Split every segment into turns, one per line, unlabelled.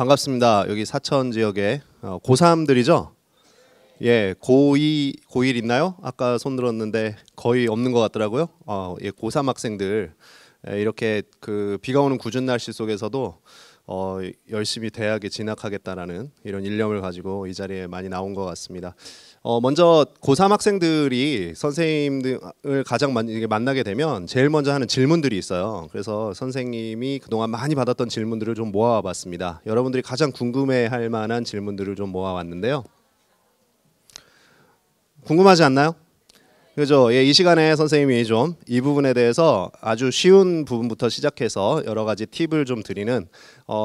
반갑습니다. 여기 사천 지역의 고3들이죠? 예, 고2 있나요? 아까 손 들었는데 거의 없는 것 같더라고요. 예, 고3 학생들 이렇게 그 비가 오는 궂은 날씨 속에서도 열심히 대학에 진학하겠다라는 이런 일념을 가지고 이 자리에 많이 나온 것 같습니다. 먼저 고3 학생들이 선생님을 가장 만나게 되면 제일 먼저 하는 질문들이 있어요. 그래서 선생님이 그동안 많이 받았던 질문들을 좀 모아봤습니다. 여러분들이 가장 궁금해할 만한 질문들을 좀 모아왔는데요. 궁금하지 않나요? 그죠? 예, 이 시간에 선생님이 좀 이 부분에 대해서 아주 쉬운 부분부터 시작해서 여러 가지 팁을 좀 드리는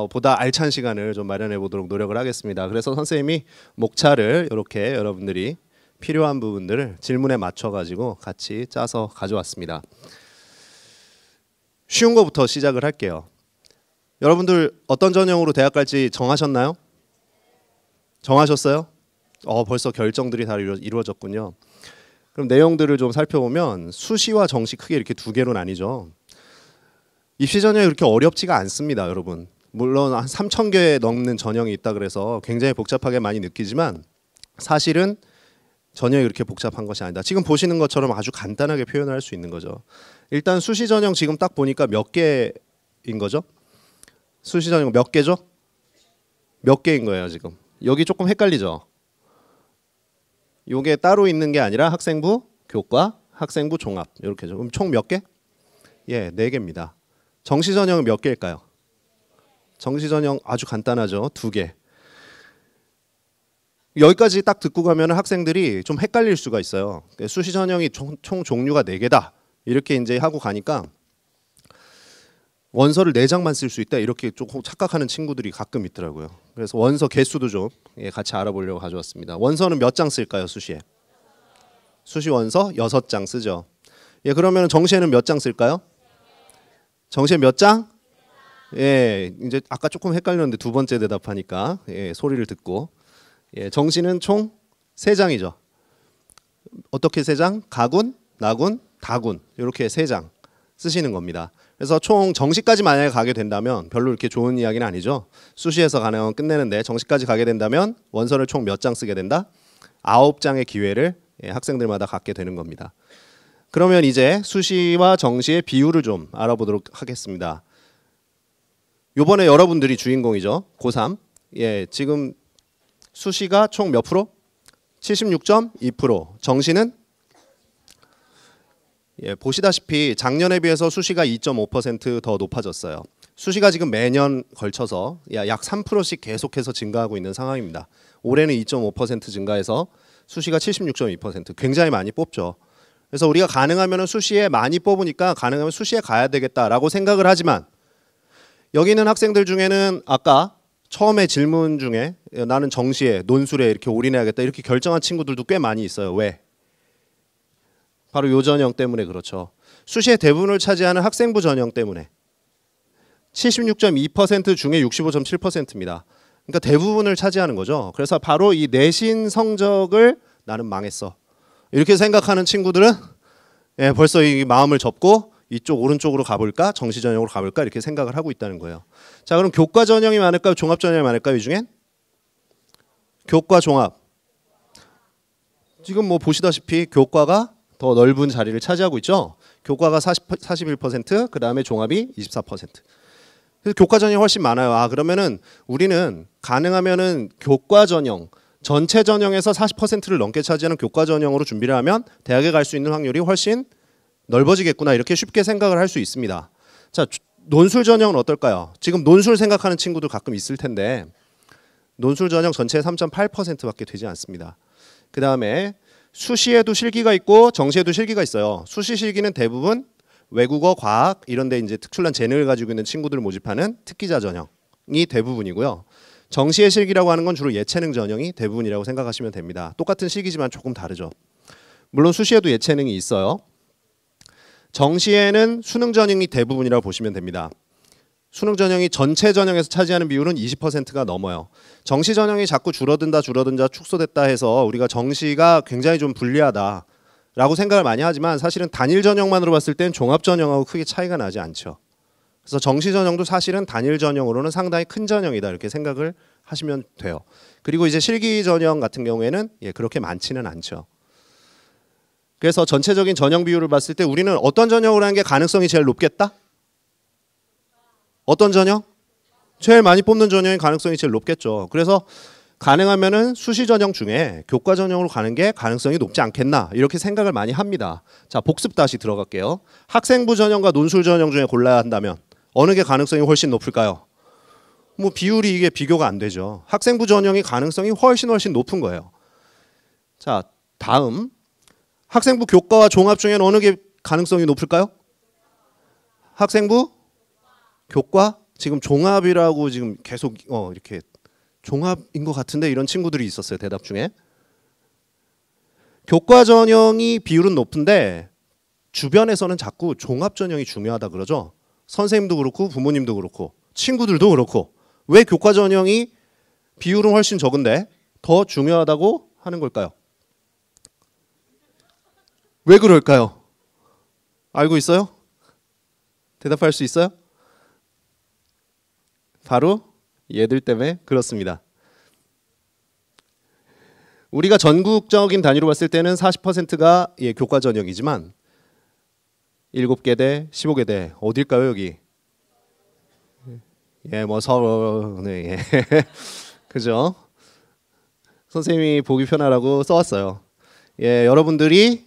보다 알찬 시간을 좀 마련해 보도록 노력을 하겠습니다. 그래서 선생님이 목차를 이렇게 여러분들이 필요한 부분들을 질문에 맞춰 가지고 같이 짜서 가져왔습니다. 쉬운 거부터 시작을 할게요. 여러분들 어떤 전형으로 대학 갈지 정하셨나요? 정하셨어요? 벌써 결정들이 다 이루어졌군요. 그럼 내용들을 좀 살펴보면 수시와 정시 크게 이렇게 두 개로 나뉘죠. 입시 전형이 그렇게 어렵지가 않습니다, 여러분. 물론 한 3,000개 넘는 전형이 있다 그래서 굉장히 복잡하게 많이 느끼지만 사실은 전형이 그렇게 복잡한 것이 아니다. 지금 보시는 것처럼 아주 간단하게 표현을 할 수 있는 거죠. 일단 수시 전형 지금 딱 보니까 몇 개인 거죠? 수시 전형 몇 개죠? 몇 개인 거예요, 지금. 여기 조금 헷갈리죠? 요게 따로 있는 게 아니라 학생부, 교과, 학생부 종합 이렇게죠. 그럼 총 몇 개? 예, 4개입니다. 정시 전형은 몇 개일까요? 정시 전형 아주 간단하죠. 2개. 여기까지 딱 듣고 가면 학생들이 좀 헷갈릴 수가 있어요. 수시 전형이 총 종류가 4개다. 이렇게 이제 하고 가니까 원서를 4장만 쓸 수 있다. 이렇게 조금 착각하는 친구들이 가끔 있더라고요. 그래서 원서 개수도 좀 같이 알아보려고 가져왔습니다. 원서는 몇 장 쓸까요, 수시에? 수시 원서 6장 쓰죠. 예, 그러면 정시에는 몇 장 쓸까요? 정시에 몇 장? 예, 이제 아까 조금 헷갈렸는데 두 번째 대답하니까 소리를 듣고 정시는 총 3장이죠. 어떻게 3장? 가군, 나군, 다군 이렇게 3장 쓰시는 겁니다. 그래서 총 정시까지 만약에 가게 된다면 별로 이렇게 좋은 이야기는 아니죠. 수시에서 가능하면 끝내는데 정시까지 가게 된다면 원서를 총 몇 장 쓰게 된다? 9장의 기회를 학생들마다 갖게 되는 겁니다. 그러면 이제 수시와 정시의 비율을 좀 알아보도록 하겠습니다. 이번에 여러분들이 주인공이죠. 고3. 예, 지금 수시가 총 몇 프로? 76.2%. 정시는? 예, 보시다시피 작년에 비해서 수시가 2.5% 더 높아졌어요. 수시가 지금 매년 걸쳐서 약 3%씩 계속해서 증가하고 있는 상황입니다. 올해는 2.5% 증가해서 수시가 76.2%. 굉장히 많이 뽑죠. 그래서 우리가 가능하면 수시에 많이 뽑으니까 가능하면 수시에 가야 되겠다라고 생각을 하지만 여기 있는 학생들 중에는 아까 처음에 질문 중에 나는 정시에 논술에 이렇게 올인해야겠다 이렇게 결정한 친구들도 꽤 많이 있어요. 왜? 바로 요 전형 때문에 그렇죠. 수시의 대부분을 차지하는 학생부 전형 때문에 76.2% 중에 65.7%입니다. 그러니까 대부분을 차지하는 거죠. 그래서 바로 이 내신 성적을 나는 망했어. 이렇게 생각하는 친구들은 벌써 이 마음을 접고 이쪽 오른쪽으로 가볼까? 정시 전형으로 가볼까? 이렇게 생각을 하고 있다는 거예요. 자, 그럼 교과 전형이 많을까요? 종합 전형이 많을까요? 이 중엔? 교과 종합. 지금 뭐 보시다시피 교과가 더 넓은 자리를 차지하고 있죠. 교과가 41%, 그 다음에 종합이 24%. 그래서 교과 전형이 훨씬 많아요. 그러면은 우리는 가능하면은 교과 전형, 전체 전형에서 40%를 넘게 차지하는 교과 전형으로 준비를 하면 대학에 갈 수 있는 확률이 훨씬 넓어지겠구나 이렇게 쉽게 생각을 할 수 있습니다. 자, 논술 전형은 어떨까요? 지금 논술 생각하는 친구들 가끔 있을 텐데 논술 전형 전체의 3.8%밖에 되지 않습니다. 그 다음에 수시에도 실기가 있고 정시에도 실기가 있어요. 수시 실기는 대부분 외국어, 과학 이런 데 이제 특출난 재능을 가지고 있는 친구들을 모집하는 특기자 전형이 대부분이고요. 정시의 실기라고 하는 건 주로 예체능 전형이 대부분이라고 생각하시면 됩니다. 똑같은 실기지만 조금 다르죠. 물론 수시에도 예체능이 있어요. 정시에는 수능 전형이 대부분이라고 보시면 됩니다. 수능 전형이 전체 전형에서 차지하는 비율은 20%가 넘어요. 정시 전형이 자꾸 줄어든다 축소됐다 해서 우리가 정시가 굉장히 좀 불리하다라고 생각을 많이 하지만 사실은 단일 전형만으로 봤을 땐 종합 전형하고 크게 차이가 나지 않죠. 그래서 정시 전형도 사실은 단일 전형으로는 상당히 큰 전형이다 이렇게 생각을 하시면 돼요. 그리고 이제 실기 전형 같은 경우에는 그렇게 많지는 않죠. 그래서 전체적인 전형 비율을 봤을 때 우리는 어떤 전형으로 하는 게 가능성이 제일 높겠다? 어떤 전형? 제일 많이 뽑는 전형의 가능성이 제일 높겠죠. 그래서 가능하면은 수시 전형 중에 교과 전형으로 가는 게 가능성이 높지 않겠나 이렇게 생각을 많이 합니다. 자, 복습 다시 들어갈게요. 학생부 전형과 논술 전형 중에 골라야 한다면 어느 게 가능성이 훨씬 높을까요? 뭐 비율이 이게 비교가 안 되죠. 학생부 전형이 가능성이 훨씬 높은 거예요. 자, 다음 학생부 교과와 종합 중에는 어느 게 가능성이 높을까요? 학생부 교과 지금 종합이라고 지금 계속 이렇게 종합인 것 같은데 이런 친구들이 있었어요. 대답 중에. 교과 전형이 비율은 높은데 주변에서는 자꾸 종합 전형이 중요하다 그러죠. 선생님도 그렇고 부모님도 그렇고 친구들도 그렇고 왜 교과 전형이 비율은 훨씬 적은데 더 중요하다고 하는 걸까요? 왜 그럴까요? 알고 있어요? 대답할 수 있어요? 바로 얘들 때문에 그렇습니다. 우리가 전국적인 단위로 봤을 때는 40%가 교과 전형이지만 7개대, 15개대 어딜까요 여기? 뭐 서울, 네, 그죠? 선생님이 보기 편하라고 써왔어요. 여러분들이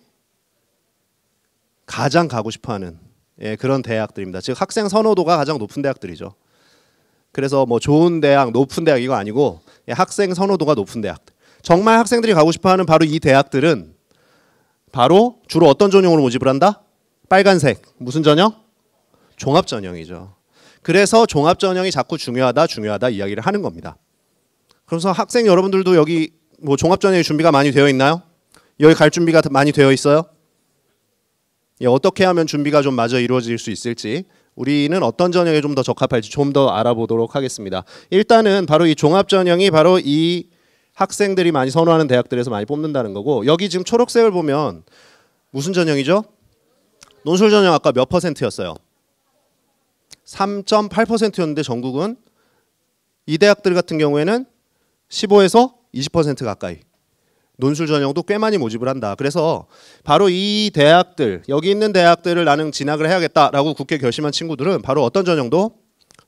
가장 가고 싶어하는 그런 대학들입니다. 즉 학생 선호도가 가장 높은 대학들이죠. 그래서 뭐 좋은 대학, 높은 대학 이거 아니고 학생 선호도가 높은 대학. 정말 학생들이 가고 싶어하는 바로 이 대학들은 바로 주로 어떤 전형으로 모집을 한다? 빨간색. 무슨 전형? 종합 전형이죠. 그래서 종합 전형이 자꾸 중요하다 이야기를 하는 겁니다. 그래서 학생 여러분들도 여기 뭐 종합 전형의 준비가 많이 되어 있나요? 여기 갈 준비가 많이 되어 있어요? 어떻게 하면 준비가 좀 마저 이루어질 수 있을지 우리는 어떤 전형에 좀 더 적합할지 좀 더 알아보도록 하겠습니다. 일단은 바로 이 종합 전형이 바로 이 학생들이 많이 선호하는 대학들에서 많이 뽑는다는 거고 여기 지금 초록색을 보면 무슨 전형이죠? 논술 전형 아까 몇 %였어요? 3.8%였는데 전국은 이 대학들 같은 경우에는 15에서 20% 가까이 논술 전형도 꽤 많이 모집을 한다. 그래서 바로 이 대학들 여기 있는 대학들을 나는 진학을 해야겠다라고 굳게 결심한 친구들은 바로 어떤 전형도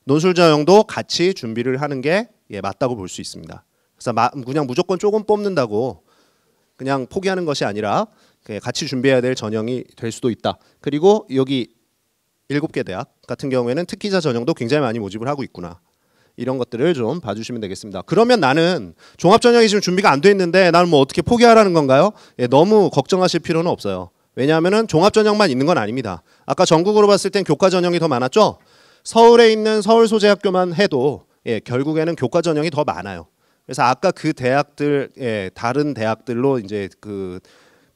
논술 전형도 같이 준비를 하는 게 맞다고 볼 수 있습니다. 그래서 그냥 무조건 조금 뽑는다고 그냥 포기하는 것이 아니라 같이 준비해야 될 전형이 될 수도 있다. 그리고 여기 7개 대학 같은 경우에는 특기자 전형도 굉장히 많이 모집을 하고 있구나. 이런 것들을 좀 봐주시면 되겠습니다. 그러면 나는 종합 전형이 지금 준비가 안 돼 있는데 나는 뭐 어떻게 포기하라는 건가요? 너무 걱정하실 필요는 없어요. 왜냐하면 종합 전형만 있는 건 아닙니다. 아까 전국으로 봤을 땐 교과 전형이 더 많았죠? 서울에 있는 서울 소재 학교만 해도 결국에는 교과 전형이 더 많아요. 그래서 아까 그 대학들 다른 대학들로 이제 그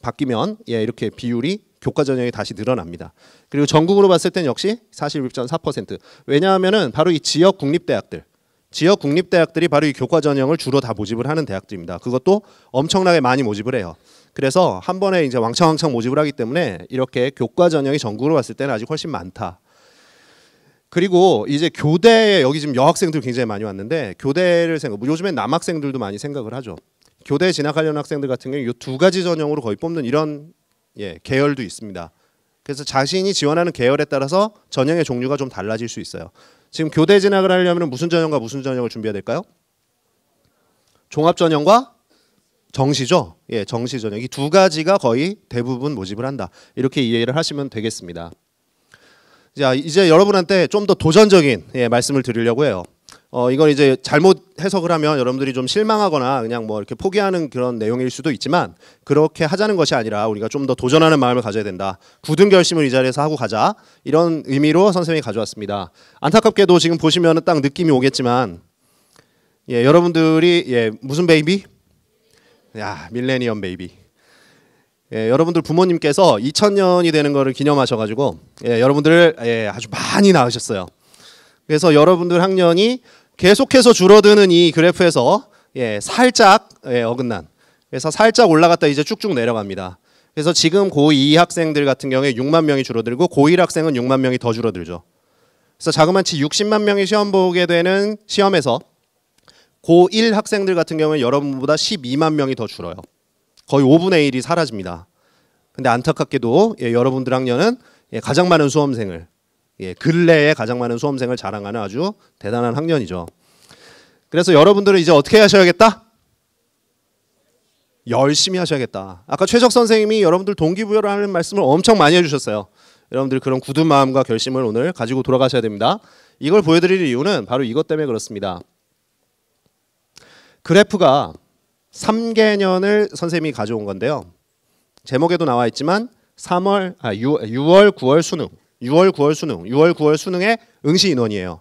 바뀌면 이렇게 비율이 교과 전형이 다시 늘어납니다. 그리고 전국으로 봤을 땐 역시 41.4%. 왜냐하면은 바로 이 지역 국립대학들이 바로 이 교과 전형을 주로 다 모집을 하는 대학들입니다. 그것도 엄청나게 많이 모집을 해요. 그래서 한 번에 이제 왕창 모집을 하기 때문에 이렇게 교과 전형이 전국으로 봤을 때는 아직 훨씬 많다. 그리고 이제 교대에 여기 지금 여학생들 굉장히 많이 왔는데 교대를 요즘엔 남학생들도 많이 생각을 하죠. 교대에 진학하려는 학생들 같은 경우는 이 두 가지 전형으로 거의 뽑는 이런 계열도 있습니다. 그래서 자신이 지원하는 계열에 따라서 전형의 종류가 좀 달라질 수 있어요. 지금 교대 진학을 하려면 무슨 전형과 무슨 전형을 준비해야 될까요? 종합 전형과 정시죠. 정시 전형. 이 두 가지가 거의 대부분 모집을 한다. 이렇게 이해를 하시면 되겠습니다. 자, 이제 여러분한테 좀 더 도전적인 말씀을 드리려고 해요. 이건 이제 잘못 해석을 하면 여러분들이 좀 실망하거나 그냥 뭐 이렇게 포기하는 그런 내용일 수도 있지만 그렇게 하자는 것이 아니라 우리가 좀 더 도전하는 마음을 가져야 된다. 굳은 결심을 이 자리에서 하고 가자. 이런 의미로 선생님이 가져왔습니다. 안타깝게도 지금 보시면 딱 느낌이 오겠지만 여러분들이 무슨 베이비? 밀레니엄 베이비. 여러분들 부모님께서 2000년이 되는 거를 기념하셔가지고 여러분들을 아주 많이 낳으셨어요. 그래서 여러분들 학년이 계속해서 줄어드는 이 그래프에서 살짝 어긋난 그래서 살짝 올라갔다 이제 쭉쭉 내려갑니다. 그래서 지금 고2 학생들 같은 경우에 6만 명이 줄어들고 고1 학생은 6만 명이 더 줄어들죠. 그래서 자그마치 60만 명이 시험 보게 되는 시험에서 고1 학생들 같은 경우는 여러분보다 12만 명이 더 줄어요. 거의 5분의 1이 사라집니다. 근데 안타깝게도 여러분들 학년은 가장 많은 수험생을 근래에 가장 많은 수험생을 자랑하는 아주 대단한 학년이죠. 그래서 여러분들은 이제 어떻게 하셔야겠다? 열심히 하셔야겠다. 아까 최적 선생님이 여러분들 동기부여를 하는 말씀을 엄청 많이 해주셨어요. 여러분들 그런 굳은 마음과 결심을 오늘 가지고 돌아가셔야 됩니다. 이걸 보여드릴 이유는 바로 이것 때문에 그렇습니다. 그래프가 3개년을 선생님이 가져온 건데요. 제목에도 나와 있지만 6월, 9월 수능, 6월, 9월 수능의 응시 인원이에요.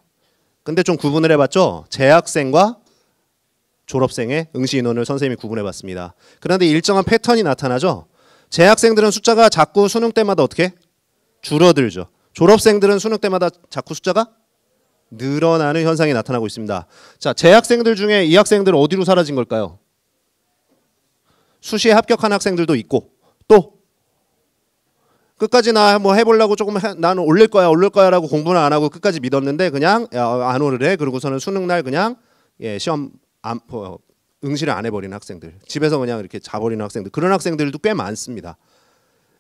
근데 좀 구분을 해봤죠. 재학생과 졸업생의 응시 인원을 선생님이 구분해봤습니다. 그런데 일정한 패턴이 나타나죠. 재학생들은 숫자가 자꾸 수능 때마다 어떻게? 줄어들죠. 졸업생들은 수능 때마다 자꾸 숫자가 늘어나는 현상이 나타나고 있습니다. 자, 재학생들 중에 이 학생들은 어디로 사라진 걸까요? 수시에 합격한 학생들도 있고 또 끝까지 나 뭐 해보려고 조금 나는 올릴 거야라고 공부는 안 하고 끝까지 믿었는데 그냥 안 오르래. 그러고서는 수능 날 그냥 시험 응시를 안 해버리는 학생들, 집에서 그냥 이렇게 자버리는 학생들, 그런 학생들도 꽤 많습니다.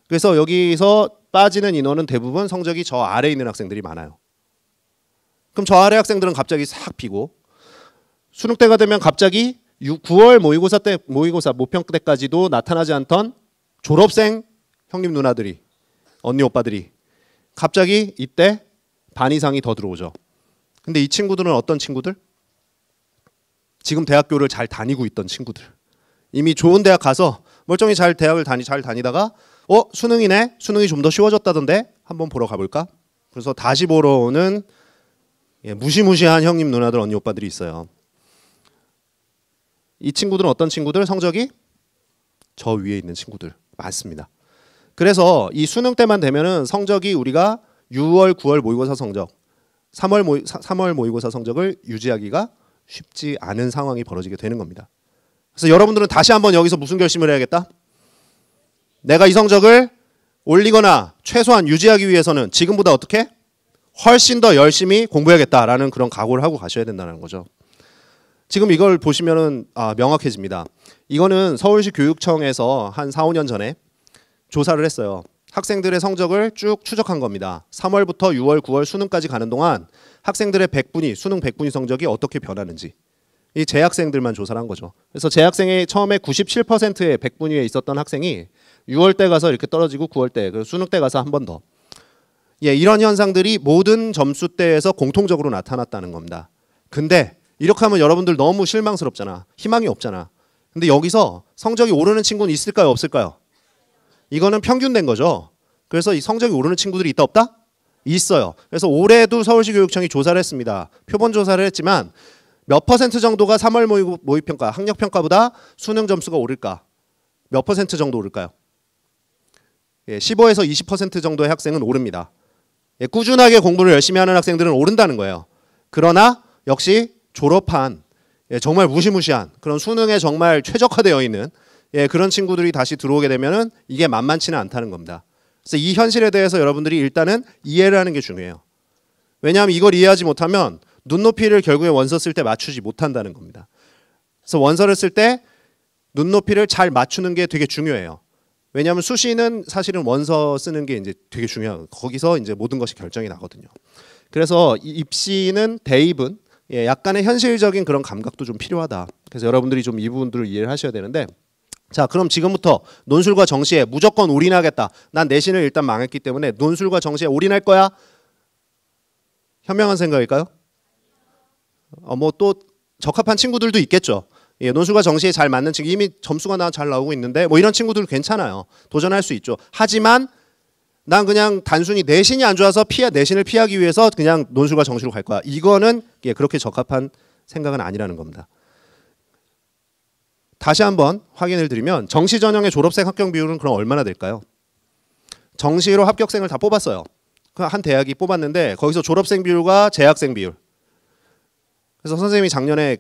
그래서 여기서 빠지는 인원은 대부분 성적이 저 아래에 있는 학생들이 많아요. 그럼 저 아래 학생들은 갑자기 싹 비고 수능 때가 되면 갑자기 9월 모의고사 모평 때까지도 나타나지 않던 졸업생 형님 누나들이 언니 오빠들이 갑자기 이때 반 이상이 더 들어오죠. 근데 이 친구들은 어떤 친구들? 지금 대학교를 잘 다니고 있던 친구들. 이미 좋은 대학 가서 멀쩡히 잘 대학을 잘 다니다가 수능이네? 수능이 좀 더 쉬워졌다던데? 한번 보러 가볼까? 그래서 다시 보러 오는 무시무시한 형님 누나들 언니 오빠들이 있어요. 이 친구들은 어떤 친구들? 성적이 저 위에 있는 친구들 많습니다. 그래서 이 수능 때만 되면은 성적이 우리가 6월, 9월 모의고사 성적, 3월 모의고사 성적을 유지하기가 쉽지 않은 상황이 벌어지게 되는 겁니다. 그래서 여러분들은 다시 한번 여기서 무슨 결심을 해야겠다? 내가 이 성적을 올리거나 최소한 유지하기 위해서는 지금보다 어떻게? 훨씬 더 열심히 공부해야겠다라는 그런 각오를 하고 가셔야 된다는 거죠. 지금 이걸 보시면은 명확해집니다. 이거는 서울시 교육청에서 한 4, 5년 전에 조사를 했어요. 학생들의 성적을 쭉 추적한 겁니다. 3월부터 6월, 9월 수능까지 가는 동안 학생들의 수능 100분위 성적이 어떻게 변하는지 이 재학생들만 조사를 한 거죠. 그래서 재학생의 처음에 97%의 100분위에 있었던 학생이 6월 때 가서 이렇게 떨어지고 9월 때, 그리고 수능 때 가서 한 번 더. 이런 현상들이 모든 점수대에서 공통적으로 나타났다는 겁니다. 근데 이렇게 하면 여러분들 너무 실망스럽잖아. 희망이 없잖아. 근데 여기서 성적이 오르는 친구는 있을까요? 없을까요? 이거는 평균된 거죠. 그래서 이 성적이 오르는 친구들이 있다 없다? 있어요. 그래서 올해도 서울시 교육청이 조사를 했습니다. 표본 조사를 했지만 몇 퍼센트 정도가 3월 모의평가, 학력평가보다 수능 점수가 오를까? 몇 퍼센트 정도 오를까요? 15에서 20% 정도의 학생은 오릅니다. 꾸준하게 공부를 열심히 하는 학생들은 오른다는 거예요. 그러나 역시 졸업한 정말 무시무시한 그런 수능에 정말 최적화되어 있는 그런 친구들이 다시 들어오게 되면은 이게 만만치는 않다는 겁니다. 그래서 이 현실에 대해서 여러분들이 일단은 이해를 하는 게 중요해요. 왜냐하면 이걸 이해하지 못하면 눈높이를 결국에 원서 쓸 때 맞추지 못한다는 겁니다. 그래서 원서를 쓸 때 눈높이를 잘 맞추는 게 되게 중요해요. 왜냐하면 수시는 사실은 원서 쓰는 게 이제 되게 중요해요. 거기서 이제 모든 것이 결정이 나거든요. 그래서 입시는 대입은 약간의 현실적인 그런 감각도 좀 필요하다. 그래서 여러분들이 좀 이 부분들을 이해를 하셔야 되는데, 자, 그럼 지금부터 논술과 정시에 무조건 올인하겠다. 난 내신을 일단 망했기 때문에 논술과 정시에 올인할 거야. 현명한 생각일까요? 뭐 또 적합한 친구들도 있겠죠. 논술과 정시에 잘 맞는 친구, 이미 점수가 잘 나오고 있는데 뭐 이런 친구들 괜찮아요. 도전할 수 있죠. 하지만 난 그냥 단순히 내신이 안 좋아서 내신을 피하기 위해서 그냥 논술과 정시로 갈 거야. 이거는 그렇게 적합한 생각은 아니라는 겁니다. 다시 한번 확인을 드리면 정시 전형의 졸업생 합격 비율은 그럼 얼마나 될까요? 정시로 합격생을 다 뽑았어요. 한 대학이 뽑았는데 거기서 졸업생 비율과 재학생 비율. 그래서 선생님이 작년에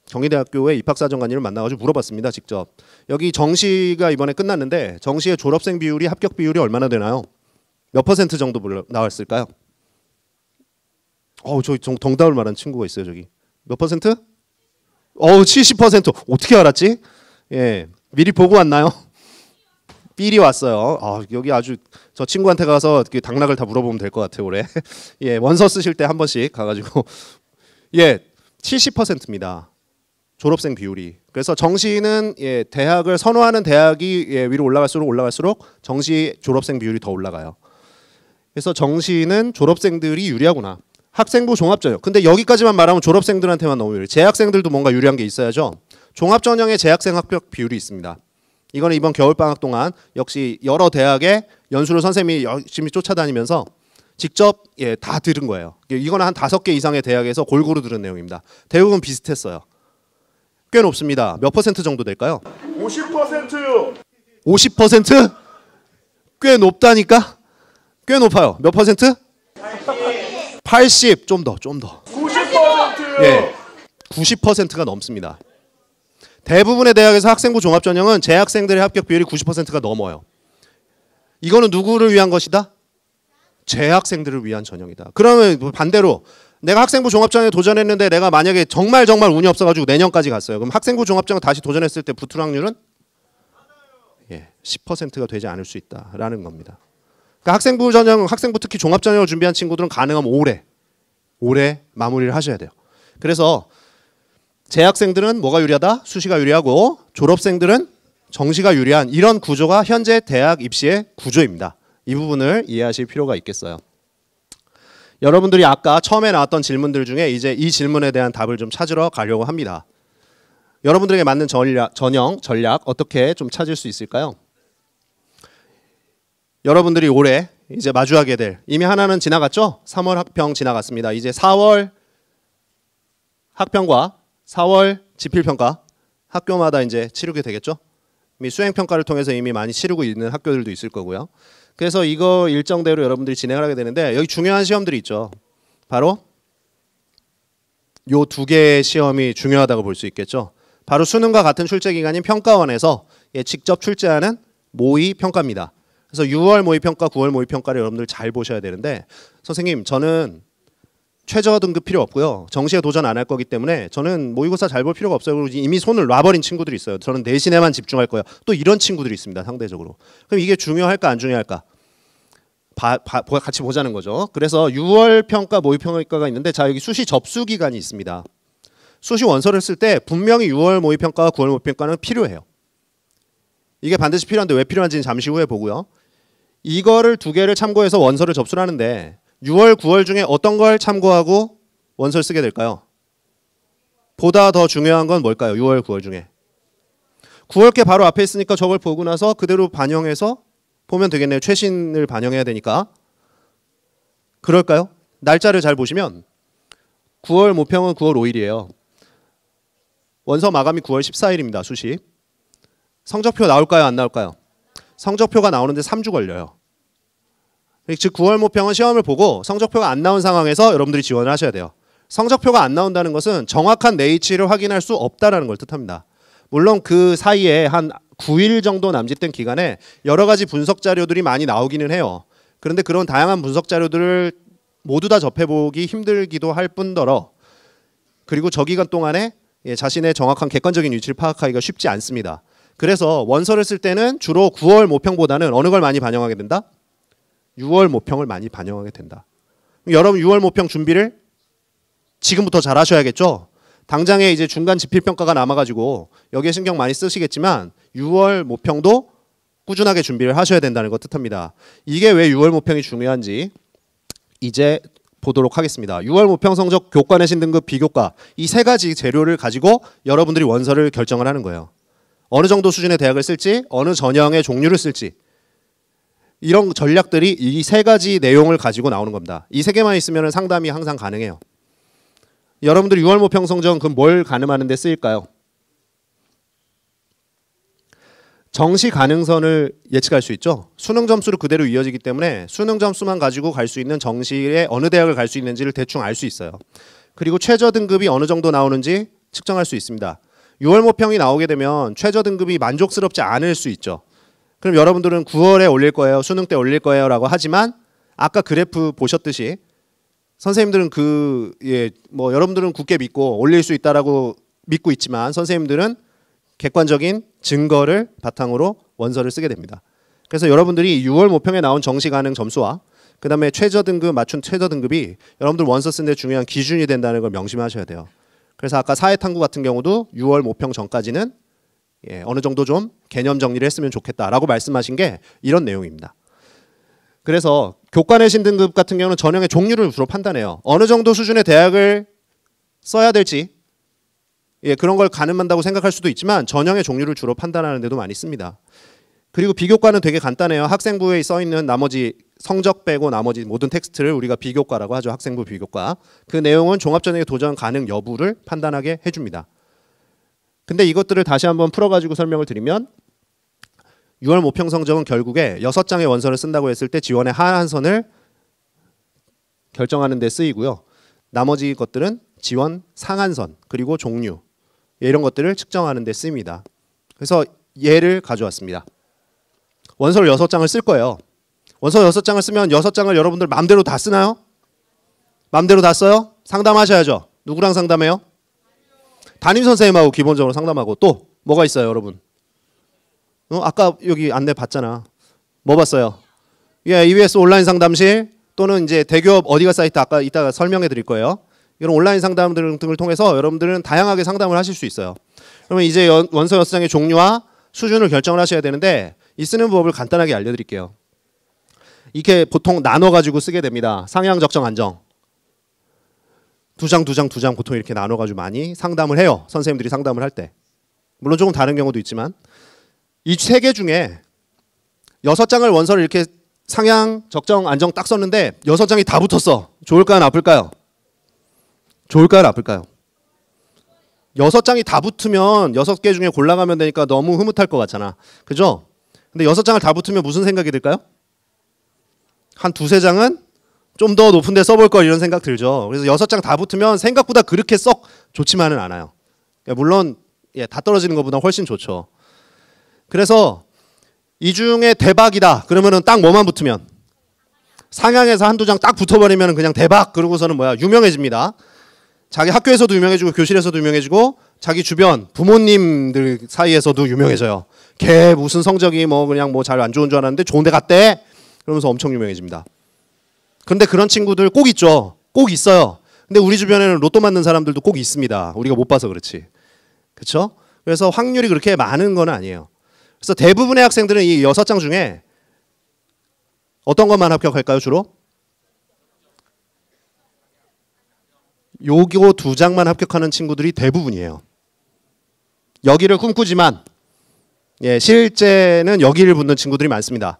경희대학교의 입학사정관님을 만나가지고 물어봤습니다. 직접. 여기 정시가 이번에 끝났는데 정시의 졸업생 비율이 합격 비율이 얼마나 되나요? 몇 퍼센트 정도 나왔을까요? 저기 정답을 말한 친구가 있어요. 저기 몇 퍼센트? 70%. 어떻게 알았지? 예, 미리 보고 왔나요? 삘이 왔어요. 여기 아주 저 친구한테 가서 당락을 다 물어보면 될 것 같아요. 올해. 예, 원서 쓰실 때 한 번씩 가가지고 예, 70%입니다. 졸업생 비율이. 그래서 정시는 대학을 선호하는 대학이 위로 올라갈수록 정시 졸업생 비율이 더 올라가요. 그래서 정시는 졸업생들이 유리하구나. 학생부 종합전형. 근데 여기까지만 말하면 졸업생들한테만 너무 유리해. 재학생들도 뭔가 유리한 게 있어야죠. 종합전형에 재학생 합격 비율이 있습니다. 이거는 이번 겨울방학 동안 역시 여러 대학의 연수를 선생님이 열심히 쫓아다니면서 직접 다 들은 거예요. 이거는 한 5개 이상의 대학에서 골고루 들은 내용입니다. 대부분 비슷했어요. 꽤 높습니다. 몇 퍼센트 정도 될까요?
50%요.
50%? 꽤 높다니까? 꽤 높아요. 몇 퍼센트? 80. 좀 더.
90%요.
예, 90%가 넘습니다. 대부분의 대학에서 학생부 종합전형은 재학생들의 합격 비율이 90%가 넘어요. 이거는 누구를 위한 것이다? 재학생들을 위한 전형이다. 그러면 반대로 내가 학생부 종합전형에 도전했는데 내가 만약에 정말 운이 없어가지고 내년까지 갔어요. 그럼 학생부 종합전형 다시 도전했을 때 붙을 확률은 10%가 되지 않을 수 있다라는 겁니다. 그러니까 학생부 전형, 학생부 특히 종합전형을 준비한 친구들은 가능하면 올해 마무리를 하셔야 돼요. 그래서 재학생들은 뭐가 유리하다? 수시가 유리하고 졸업생들은 정시가 유리한 이런 구조가 현재 대학 입시의 구조입니다. 이 부분을 이해하실 필요가 있겠어요. 여러분들이 아까 처음에 나왔던 질문들 중에 이제 이 질문에 대한 답을 좀 찾으러 가려고 합니다. 여러분들에게 맞는 전형 어떻게 좀 찾을 수 있을까요? 여러분들이 올해 이제 마주하게 될, 이미 하나는 지나갔죠? 3월 학평 지나갔습니다. 이제 4월 학평과 4월 지필평가 학교마다 이제 치르게 되겠죠? 이미 수행평가를 통해서 이미 많이 치르고 있는 학교들도 있을 거고요. 그래서 이거 일정대로 여러분들이 진행을 하게 되는데 여기 중요한 시험들이 있죠. 바로 요 2개의 시험이 중요하다고 볼 수 있겠죠. 바로 수능과 같은 출제기관인 평가원에서 직접 출제하는 모의평가입니다. 그래서 6월 모의평가, 9월 모의평가를 여러분들 잘 보셔야 되는데, 선생님 저는 최저 등급 필요 없고요. 정시에 도전 안 할 거기 때문에 저는 모의고사 잘 볼 필요가 없어요. 그리고 이미 손을 놔버린 친구들이 있어요. 저는 내신에만 집중할 거예요. 또 이런 친구들이 있습니다. 상대적으로. 그럼 이게 중요할까 안 중요할까? 같이 보자는 거죠. 그래서 6월 평가, 모의평가가 있는데, 자 여기 수시 접수 기간이 있습니다. 수시 원서를 쓸 때 분명히 6월 모의평가와 9월 모의평가는 필요해요. 이게 반드시 필요한데 왜 필요한지는 잠시 후에 보고요. 이거를 2개를 참고해서 원서를 접수를 하는데 6월, 9월 중에 어떤 걸 참고하고 원서를 쓰게 될까요? 보다 더 중요한 건 뭘까요? 6월, 9월 중에. 9월께 바로 앞에 있으니까 저걸 보고 나서 그대로 반영해서 보면 되겠네요. 최신을 반영해야 되니까. 그럴까요? 날짜를 잘 보시면 9월 모평은 9월 5일이에요. 원서 마감이 9월 14일입니다. 수시. 성적표 나올까요? 안 나올까요? 성적표가 나오는데 3주 걸려요. 즉 9월 모평은 시험을 보고 성적표가 안 나온 상황에서 여러분들이 지원을 하셔야 돼요. 성적표가 안 나온다는 것은 정확한 내위치를 확인할 수 없다는 걸 뜻합니다. 물론 그 사이에 한 9일 정도 남짓된 기간에 여러 가지 분석 자료들이 많이 나오기는 해요. 그런데 그런 다양한 분석 자료들을 모두 다 접해보기 힘들기도 할 뿐더러, 그리고 저 기간 동안에 자신의 정확한 객관적인 위치를 파악하기가 쉽지 않습니다. 그래서 원서를 쓸 때는 주로 9월 모평보다는 어느 걸 많이 반영하게 된다? 6월 모평을 많이 반영하게 된다. 여러분 6월 모평 준비를 지금부터 잘 하셔야겠죠? 당장에 이제 중간 지필평가가 남아가지고 여기에 신경 많이 쓰시겠지만 6월 모평도 꾸준하게 준비를 하셔야 된다는 것 뜻합니다. 이게 왜 6월 모평이 중요한지 이제 보도록 하겠습니다. 6월 모평 성적, 교과 내신 등급, 비교과, 이 3가지 재료를 가지고 여러분들이 원서를 결정을 하는 거예요. 어느 정도 수준의 대학을 쓸지, 어느 전형의 종류를 쓸지, 이런 전략들이 이 3가지 내용을 가지고 나오는 겁니다. 이 3개만 있으면 상담이 항상 가능해요. 여러분들 6월 모평 성적은 그럼 뭘 가늠하는 데 쓰일까요? 정시 가능선을 예측할 수 있죠. 수능 점수로 그대로 이어지기 때문에 수능 점수만 가지고 갈 수 있는 정시에 어느 대학을 갈 수 있는지를 대충 알 수 있어요. 그리고 최저 등급이 어느 정도 나오는지 측정할 수 있습니다. 6월 모평이 나오게 되면 최저 등급이 만족스럽지 않을 수 있죠. 그럼 여러분들은 9월에 올릴 거예요, 수능 때 올릴 거예요 라고 하지만 아까 그래프 보셨듯이 선생님들은 뭐 여러분들은 굳게 믿고 올릴 수 있다라고 믿고 있지만 선생님들은 객관적인 증거를 바탕으로 원서를 쓰게 됩니다. 그래서 여러분들이 6월 모평에 나온 정시 가능 점수와 그다음에 최저 등급 맞춘 최저 등급이 여러분들 원서 쓰는 데 중요한 기준이 된다는 걸 명심하셔야 돼요. 그래서 아까 사회탐구 같은 경우도 6월 모평 전까지는 어느 정도 좀 개념 정리를 했으면 좋겠다라고 말씀하신 게 이런 내용입니다. 그래서 교과 내신 등급 같은 경우는 전형의 종류를 주로 판단해요. 어느 정도 수준의 대학을 써야 될지 그런 걸 가늠한다고 생각할 수도 있지만 전형의 종류를 주로 판단하는 데도 많이 씁니다. 그리고 비교과는 되게 간단해요. 학생부에 써 있는 나머지 성적 빼고 나머지 모든 텍스트를 우리가 비교과라고 하죠. 학생부 비교과. 그 내용은 종합전형에 도전 가능 여부를 판단하게 해줍니다. 근데 이것들을 다시 한번 풀어가지고 설명을 드리면 6월 모평 성적은 결국에 6장의 원서를 쓴다고 했을 때 지원의 하한선을 결정하는 데 쓰이고요. 나머지 것들은 지원 상한선 그리고 종류 이런 것들을 측정하는 데 쓰입니다. 그래서 예를 가져왔습니다. 원서를 6장을 쓸 거예요. 원서 6장을 쓰면 6장을 여러분들 마음대로 다 쓰나요? 마음대로 다 써요? 상담하셔야죠. 누구랑 상담해요? 담임선생님하고 기본적으로 상담하고 또 뭐가 있어요 여러분? 아까 여기 안내 봤잖아. 뭐 봤어요? EBS 온라인 상담실 또는 이제 대기업 어디가 사이트 아까 이따가 설명해 드릴 거예요. 이런 온라인 상담 등을 통해서 여러분들은 다양하게 상담을 하실 수 있어요. 그러면 이제 원서 6장의 종류와 수준을 결정을 하셔야 되는데 이 쓰는 법을 간단하게 알려드릴게요. 이렇게 보통 나눠가지고 쓰게 됩니다. 상향, 적정, 안정. 두 장 보통 이렇게 나눠가지고 많이 상담을 해요. 선생님들이 상담을 할 때. 물론 조금 다른 경우도 있지만 이 세 개 중에 6장을 원서를 이렇게 상향, 적정, 안정 딱 썼는데 6장이 다 붙었어. 좋을까요? 나쁠까요? 좋을까요? 나쁠까요? 6장이 다 붙으면 6개 중에 골라가면 되니까 너무 흐뭇할 것 같잖아. 그죠? 근데 6장을 다 붙으면 무슨 생각이 들까요? 한 두세 장은 좀 더 높은 데 써볼 걸 이런 생각 들죠. 그래서 6장 다 붙으면 생각보다 그렇게 썩 좋지만은 않아요. 물론 다 떨어지는 것보다 훨씬 좋죠. 그래서 이 중에 대박이다. 그러면은 딱 뭐만 붙으면 상향에서 한두 장 딱 붙어버리면 그냥 대박. 그러고서는 뭐야 유명해집니다. 자기 학교에서도 유명해지고 교실에서도 유명해지고 자기 주변 부모님들 사이에서도 유명해져요. 걔 무슨 성적이 뭐 그냥 뭐 잘 안 좋은 줄 알았는데 좋은 데 갔대. 그러면서 엄청 유명해집니다. 근데 그런 친구들 꼭 있죠. 꼭 있어요. 근데 우리 주변에는 로또 맞는 사람들도 꼭 있습니다. 우리가 못 봐서 그렇지. 그렇죠? 그래서 확률이 그렇게 많은 건 아니에요. 그래서 대부분의 학생들은 이 6장 중에 어떤 것만 합격할까요? 주로? 요거 2장만 합격하는 친구들이 대부분이에요. 여기를 꿈꾸지만 실제는 여기를 붙는 친구들이 많습니다.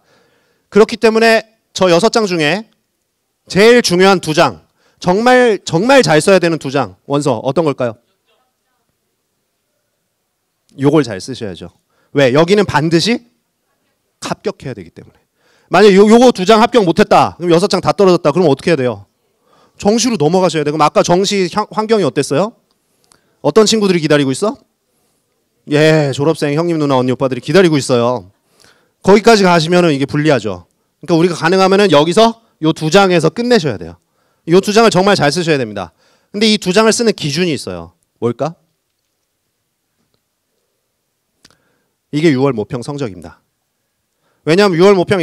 그렇기 때문에 저 6장 중에 제일 중요한 2장, 정말 잘 써야 되는 2장 원서 어떤 걸까요? 요걸 잘 쓰셔야죠. 왜? 여기는 반드시 합격해야 되기 때문에. 만약에 요거 2장 합격 못했다. 그럼 6장 다 떨어졌다. 그럼 어떻게 해야 돼요? 정시로 넘어가셔야 돼요. 그럼 아까 정시 환경이 어땠어요? 어떤 친구들이 기다리고 있어? 졸업생 형님 누나 언니 오빠들이 기다리고 있어요. 거기까지 가시면은 이게 불리하죠. 그러니까 우리가 가능하면은 여기서 요 2장에서 끝내셔야 돼요. 요 2장을 정말 잘 쓰셔야 됩니다. 근데 이 2장을 쓰는 기준이 있어요. 뭘까? 이게 6월 모평 성적입니다. 왜냐하면 6월 모평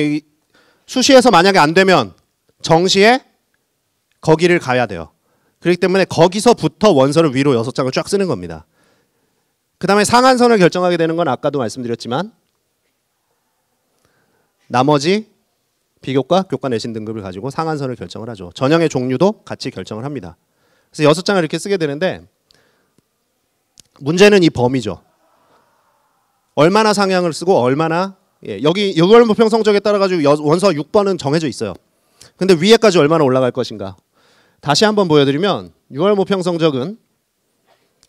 수시에서 만약에 안 되면 정시에 거기를 가야 돼요. 그렇기 때문에 거기서부터 원서를 위로 6장을 쫙 쓰는 겁니다. 그 다음에 상한선을 결정하게 되는 건 아까도 말씀드렸지만 나머지 비교과, 교과 내신 등급을 가지고 상한선을 결정을 하죠. 전형의 종류도 같이 결정을 합니다. 그래서 6장을 이렇게 쓰게 되는데 문제는 이 범위죠. 얼마나 상향을 쓰고 얼마나 여기 6월 모평 성적에 따라 가지고 원서 6번은 정해져 있어요. 근데 위에까지 얼마나 올라갈 것인가. 다시 한번 보여드리면 6월 모평 성적은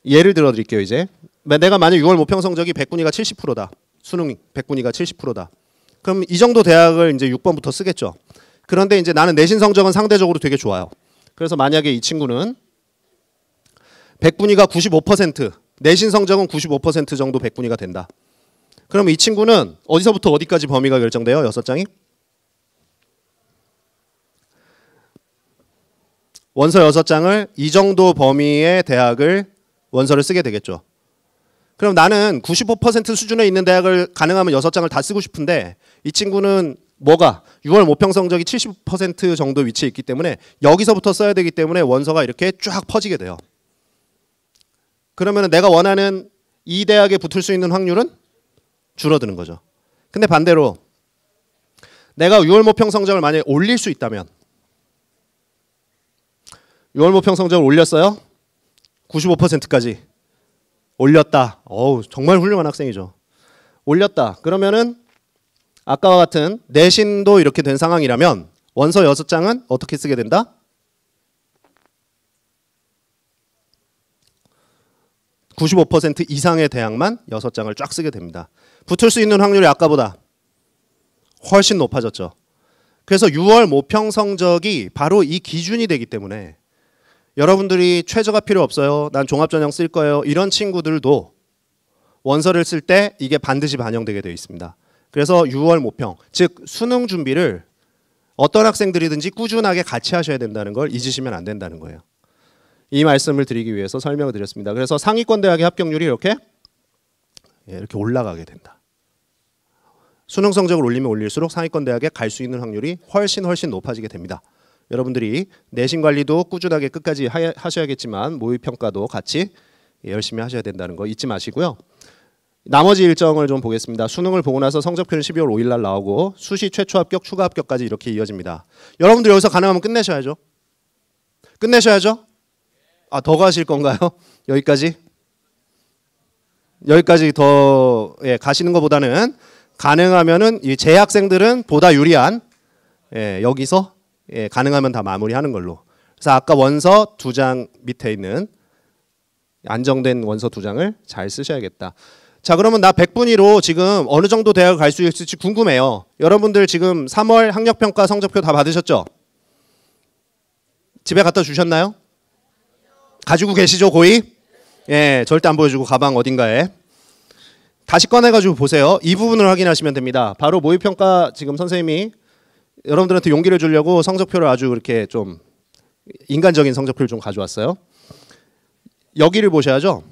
예를 들어 드릴게요. 이제 내가 만약 6월 모평 성적이 100분위가 70%다. 수능 100분위가 70%다. 그럼 이 정도 대학을 이제 6번부터 쓰겠죠. 그런데 이제 나는 내신 성적은 상대적으로 되게 좋아요. 그래서 만약에 이 친구는 100분위가 95%, 내신 성적은 95% 정도 100분위가 된다. 그럼 이 친구는 어디서부터 어디까지 범위가 결정돼요? 6장이? 원서 6장을 이 정도 범위의 대학을 원서를 쓰게 되겠죠. 그럼 나는 95% 수준에 있는 대학을 가능하면 6장을 다 쓰고 싶은데 이 친구는 뭐가 6월 모평 성적이 70% 정도 위치에 있기 때문에 여기서부터 써야 되기 때문에 원서가 이렇게 쫙 퍼지게 돼요. 그러면 내가 원하는 이 대학에 붙을 수 있는 확률은 줄어드는 거죠. 근데 반대로 내가 6월 모평 성적을 만약에 올릴 수 있다면 6월 모평 성적을 올렸어요. 95%까지 올렸다. 어우, 정말 훌륭한 학생이죠. 올렸다. 그러면은 아까와 같은 내신도 이렇게 된 상황이라면 원서 6장은 어떻게 쓰게 된다? 95% 이상의 대학만 6장을 쫙 쓰게 됩니다. 붙을 수 있는 확률이 아까보다 훨씬 높아졌죠. 그래서 6월 모평 성적이 바로 이 기준이 되기 때문에 여러분들이 최저가 필요 없어요. 난 종합전형 쓸 거예요. 이런 친구들도 원서를 쓸 때 이게 반드시 반영되게 되어 있습니다. 그래서 6월 모평, 즉 수능 준비를 어떤 학생들이든지 꾸준하게 같이 하셔야 된다는 걸 잊으시면 안 된다는 거예요. 이 말씀을 드리기 위해서 설명을 드렸습니다. 그래서 상위권 대학의 합격률이 이렇게 올라가게 된다. 수능 성적을 올리면 올릴수록 상위권 대학에 갈 수 있는 확률이 훨씬 높아지게 됩니다. 여러분들이 내신 관리도 꾸준하게 끝까지 하셔야겠지만 모의평가도 같이 열심히 하셔야 된다는 거 잊지 마시고요. 나머지 일정을 좀 보겠습니다. 수능을 보고 나서 성적표는 12월 5일 날 나오고 수시 최초 합격, 추가 합격까지 이렇게 이어집니다. 여러분들 여기서 가능하면 끝내셔야죠. 끝내셔야죠. 아, 더 가실 건가요? 여기까지? 여기까지 더 가시는 것보다는 가능하면은 이 재학생들은 보다 유리한 여기서 가능하면 다 마무리하는 걸로. 그래서 아까 원서 2장 밑에 있는 안정된 원서 2장을 잘 쓰셔야겠다. 자, 그러면 나 100분위로 지금 어느 정도 대학을 갈 수 있을지 궁금해요. 여러분들 지금 3월 학력평가 성적표 다 받으셨죠? 집에 갖다 주셨나요? 가지고 계시죠, 고이? 예, 절대 안 보여주고 가방 어딘가에. 다시 꺼내가지고 보세요. 이 부분을 확인하시면 됩니다. 바로 모의평가 지금 선생님이 여러분들한테 용기를 주려고 성적표를 아주 이렇게 좀 인간적인 성적표를 좀 가져왔어요. 여기를 보셔야죠.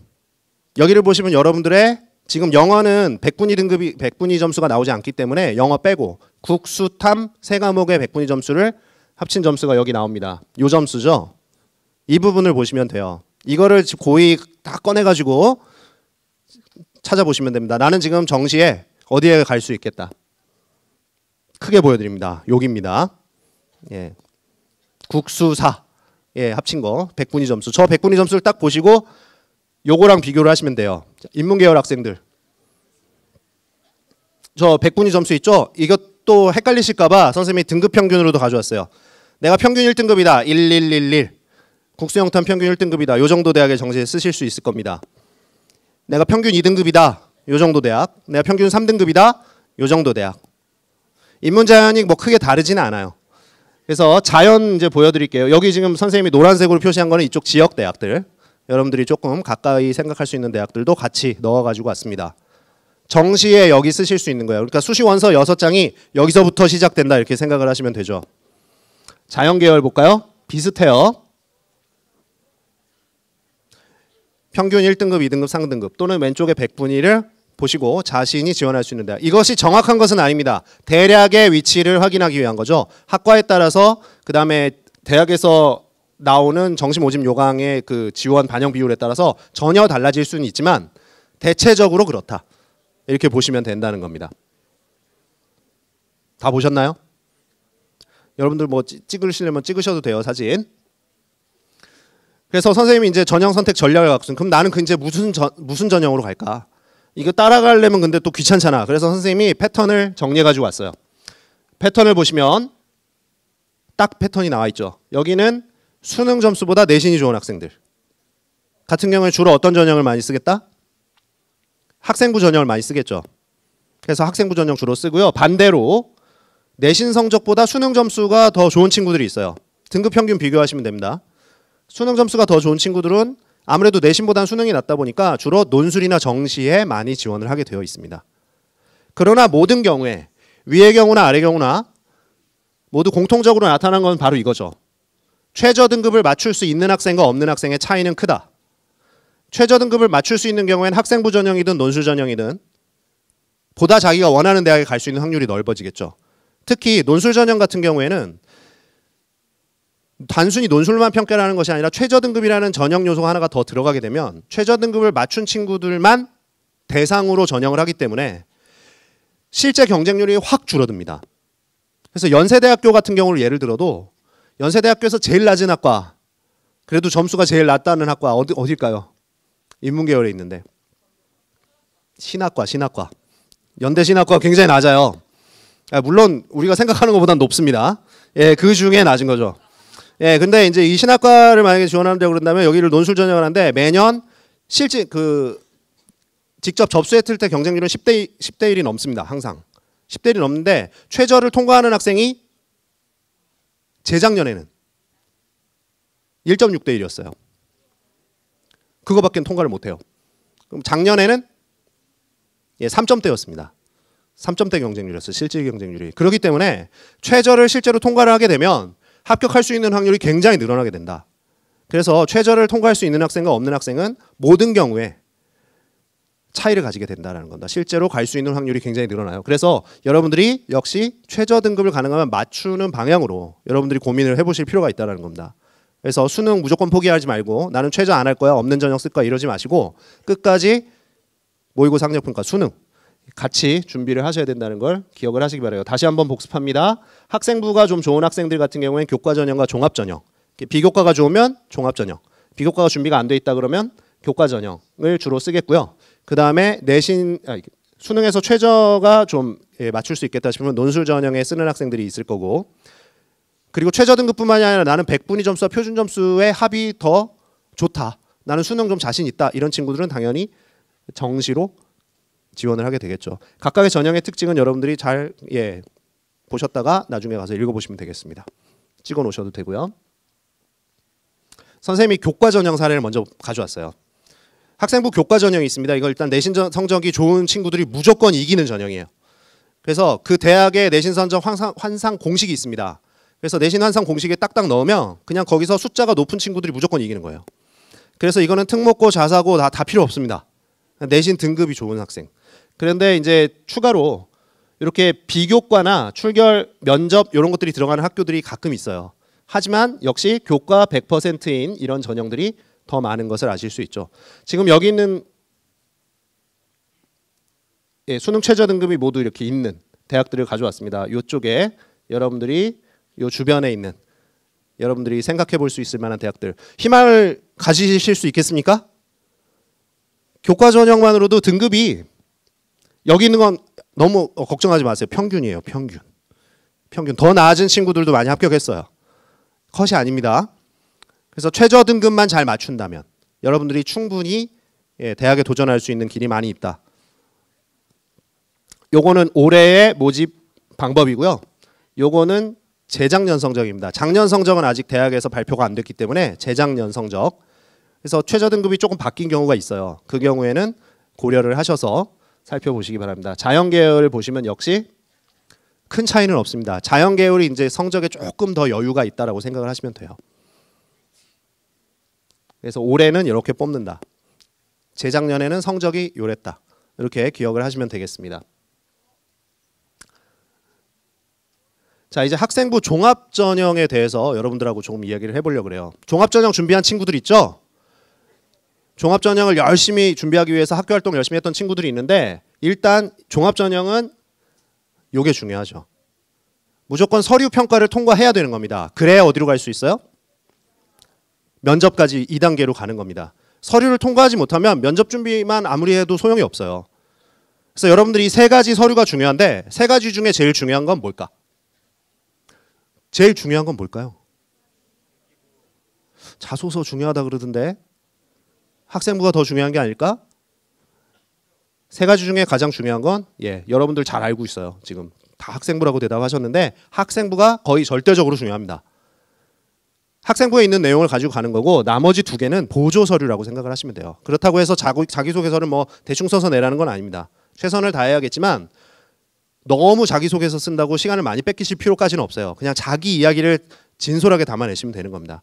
여기를 보시면 여러분들의 지금 영어는 100분위 점수가 나오지 않기 때문에 영어 빼고 국수탐 세 과목의 100분위 점수를 합친 점수가 여기 나옵니다. 요 점수죠. 이 부분을 보시면 돼요. 이거를 고이 다 꺼내가지고 찾아보시면 됩니다. 나는 지금 정시에 어디에 갈 수 있겠다. 크게 보여드립니다. 여기입니다. 예. 국수사 합친 거 100분위 점수. 저 100분위 점수를 딱 보시고 요거랑 비교를 하시면 돼요. 인문계열 학생들. 저 100분위 점수 있죠? 이것도 헷갈리실까봐 선생님이 등급 평균으로도 가져왔어요. 내가 평균 1등급이다. 1111. 국수영탐 평균 1등급이다. 요 정도 대학에 정시에 쓰실 수 있을 겁니다. 내가 평균 2등급이다. 요 정도 대학. 내가 평균 3등급이다. 요 정도 대학. 인문자연이 뭐 크게 다르지는 않아요. 그래서 자연 이제 보여드릴게요. 여기 지금 선생님이 노란색으로 표시한 거는 이쪽 지역 대학들. 여러분들이 조금 가까이 생각할 수 있는 대학들도 같이 넣어가지고 왔습니다. 정시에 여기 쓰실 수 있는 거예요. 그러니까 수시 원서 6장이 여기서부터 시작된다 이렇게 생각을 하시면 되죠. 자연 계열 볼까요? 비슷해요. 평균 1등급, 2등급, 3등급 또는 왼쪽에 100분위를 보시고 자신이 지원할 수 있는 대학. 이것이 정확한 것은 아닙니다. 대략의 위치를 확인하기 위한 거죠. 학과에 따라서 그 다음에 대학에서 나오는 정시 모집 요강의 그 지원 반영 비율에 따라서 전혀 달라질 수는 있지만 대체적으로 그렇다. 이렇게 보시면 된다는 겁니다. 다 보셨나요? 여러분들 뭐 찍으시려면 찍으셔도 돼요, 사진. 그래서 선생님이 이제 전형 선택 전략을 갖고 있으면 그럼 나는 이제 무슨 전형으로 갈까? 이거 따라가려면 근데 또 귀찮잖아. 그래서 선생님이 패턴을 정리해 가지고 왔어요. 패턴을 보시면 딱 패턴이 나와 있죠. 여기는 수능 점수보다 내신이 좋은 학생들 같은 경우에 주로 어떤 전형을 많이 쓰겠다? 학생부 전형을 많이 쓰겠죠. 그래서 학생부 전형 주로 쓰고요. 반대로 내신 성적보다 수능 점수가 더 좋은 친구들이 있어요. 등급 평균 비교하시면 됩니다. 수능 점수가 더 좋은 친구들은 아무래도 내신보다는 수능이 낮다 보니까 주로 논술이나 정시에 많이 지원을 하게 되어 있습니다. 그러나 모든 경우에 위의 경우나 아래 경우나 모두 공통적으로 나타난 건 바로 이거죠. 최저 등급을 맞출 수 있는 학생과 없는 학생의 차이는 크다. 최저 등급을 맞출 수 있는 경우에는 학생부 전형이든 논술 전형이든 보다 자기가 원하는 대학에 갈 수 있는 확률이 넓어지겠죠. 특히 논술 전형 같은 경우에는 단순히 논술만 평가를 하는 것이 아니라 최저 등급이라는 전형 요소가 하나가 더 들어가게 되면 최저 등급을 맞춘 친구들만 대상으로 전형을 하기 때문에 실제 경쟁률이 확 줄어듭니다. 그래서 연세대학교 같은 경우를 예를 들어도 연세대학교에서 제일 낮은 학과, 그래도 점수가 제일 낮다는 학과 어딜까요? 인문계열에 있는데 신학과. 연대 신학과가 굉장히 낮아요. 물론 우리가 생각하는 것보다는 높습니다. 예, 그 중에 낮은 거죠. 예, 근데 이제 이 신학과를 만약에 지원한다고 그런다면 여기를 논술 전형을 하는데 매년 실제 직접 접수했을 때 경쟁률은 10대 1이 넘습니다. 항상 10대 1이 넘는데 최저를 통과하는 학생이 재작년에는 1.6대 1이었어요. 그거밖에 통과를 못해요. 그럼 작년에는 3점대였습니다. 3점대 경쟁률이었어요. 실질 경쟁률이. 그렇기 때문에 최저를 실제로 통과를 하게 되면 합격할 수 있는 확률이 굉장히 늘어나게 된다. 그래서 최저를 통과할 수 있는 학생과 없는 학생은 모든 경우에 차이를 가지게 된다는 겁니다. 실제로 갈 수 있는 확률이 굉장히 늘어나요. 그래서 여러분들이 역시 최저 등급을 가능하면 맞추는 방향으로 여러분들이 고민을 해보실 필요가 있다는 겁니다. 그래서 수능 무조건 포기하지 말고 나는 최저 안 할 거야, 없는 전형 쓸 거야 이러지 마시고 끝까지 모의고사 학력평가 수능 같이 준비를 하셔야 된다는 걸 기억을 하시기 바라요. 다시 한번 복습합니다. 학생부가 좀 좋은 학생들 같은 경우에는 교과 전형과 종합 전형, 비교과가 좋으면 종합 전형, 비교과가 준비가 안 돼 있다 그러면 교과 전형을 주로 쓰겠고요. 그 다음에 수능에서 최저가 좀 맞출 수 있겠다 싶으면 논술 전형에 쓰는 학생들이 있을 거고, 그리고 최저 등급뿐만이 아니라 나는 백분위 점수와 표준 점수의 합이 더 좋다, 나는 수능 좀 자신 있다, 이런 친구들은 당연히 정시로 지원을 하게 되겠죠. 각각의 전형의 특징은 여러분들이 잘 보셨다가 나중에 가서 읽어보시면 되겠습니다. 찍어 놓으셔도 되고요. 선생님이 교과 전형 사례를 먼저 가져왔어요. 학생부 교과 전형이 있습니다. 이거 일단 내신 성적이 좋은 친구들이 무조건 이기는 전형이에요. 그래서 그 대학의 내신 성적 환상 공식이 있습니다. 그래서 내신 환상 공식에 딱딱 넣으면 그냥 거기서 숫자가 높은 친구들이 무조건 이기는 거예요. 그래서 이거는 특목고, 자사고 다 필요 없습니다. 내신 등급이 좋은 학생. 그런데 이제 추가로 이렇게 비교과나 출결, 면접 이런 것들이 들어가는 학교들이 가끔 있어요. 하지만 역시 교과 100%인 이런 전형들이 더 많은 것을 아실 수 있죠. 지금 여기 있는 수능 최저 등급이 모두 이렇게 있는 대학들을 가져왔습니다. 이쪽에 여러분들이 이 주변에 있는 여러분들이 생각해 볼 수 있을 만한 대학들, 희망을 가지실 수 있겠습니까? 교과 전형만으로도 등급이 여기 있는 건 너무 걱정하지 마세요. 평균이에요. 평균. 더 나아진 친구들도 많이 합격했어요. 컷이 아닙니다. 그래서 최저 등급만 잘 맞춘다면 여러분들이 충분히 대학에 도전할 수 있는 길이 많이 있다. 요거는 올해의 모집 방법이고요. 요거는 재작년 성적입니다. 작년 성적은 아직 대학에서 발표가 안 됐기 때문에 재작년 성적. 그래서 최저 등급이 조금 바뀐 경우가 있어요. 그 경우에는 고려를 하셔서 살펴보시기 바랍니다. 자연계열을 보시면 역시 큰 차이는 없습니다. 자연계열이 이제 성적에 조금 더 여유가 있다라고 생각을 하시면 돼요. 그래서 올해는 이렇게 뽑는다. 재작년에는 성적이 요랬다. 이렇게 기억을 하시면 되겠습니다. 자, 이제 학생부 종합전형에 대해서 여러분들하고 조금 이야기를 해보려고 그래요. 종합전형 준비한 친구들 있죠? 종합전형을 열심히 준비하기 위해서 학교활동 열심히 했던 친구들이 있는데, 일단 종합전형은 요게 중요하죠. 무조건 서류평가를 통과해야 되는 겁니다. 그래야 어디로 갈 수 있어요? 면접까지 2단계로 가는 겁니다. 서류를 통과하지 못하면 면접 준비만 아무리 해도 소용이 없어요. 그래서 여러분들이 세 가지 서류가 중요한데, 세 가지 중에 제일 중요한 건 뭘까? 제일 중요한 건 뭘까요? 자소서 중요하다 그러던데 학생부가 더 중요한 게 아닐까? 세 가지 중에 가장 중요한 건 여러분들 잘 알고 있어요. 지금 다 학생부라고 대답하셨는데 학생부가 거의 절대적으로 중요합니다. 학생부에 있는 내용을 가지고 가는 거고, 나머지 두 개는 보조 서류라고 생각을 하시면 돼요. 그렇다고 해서 자기소개서를 뭐 대충 써서 내라는 건 아닙니다. 최선을 다해야겠지만 너무 자기소개서 쓴다고 시간을 많이 뺏기실 필요까지는 없어요. 그냥 자기 이야기를 진솔하게 담아내시면 되는 겁니다.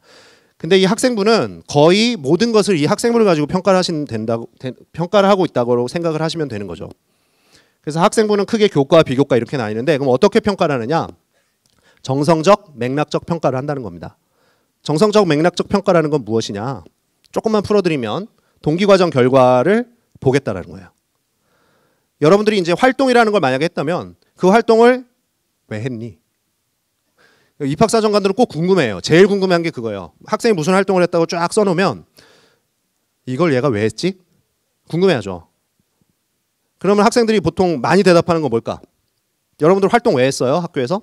근데 이 학생부는 거의 모든 것을 이 학생부를 가지고 평가를 하고 있다고 생각을 하시면 되는 거죠. 그래서 학생부는 크게 교과, 비교과 이렇게 나뉘는데 그럼 어떻게 평가를 하느냐? 정성적, 맥락적 평가를 한다는 겁니다. 정성적, 맥락적 평가라는 건 무엇이냐? 조금만 풀어드리면 동기과정 결과를 보겠다라는 거예요. 여러분들이 이제 활동이라는 걸 만약에 했다면 그 활동을 왜 했니? 입학사정관들은 꼭 궁금해요. 제일 궁금한 게 그거예요. 학생이 무슨 활동을 했다고 쫙 써놓으면 이걸 얘가 왜 했지? 궁금해하죠. 그러면 학생들이 보통 많이 대답하는 건 뭘까? 여러분들 활동 왜 했어요? 학교에서?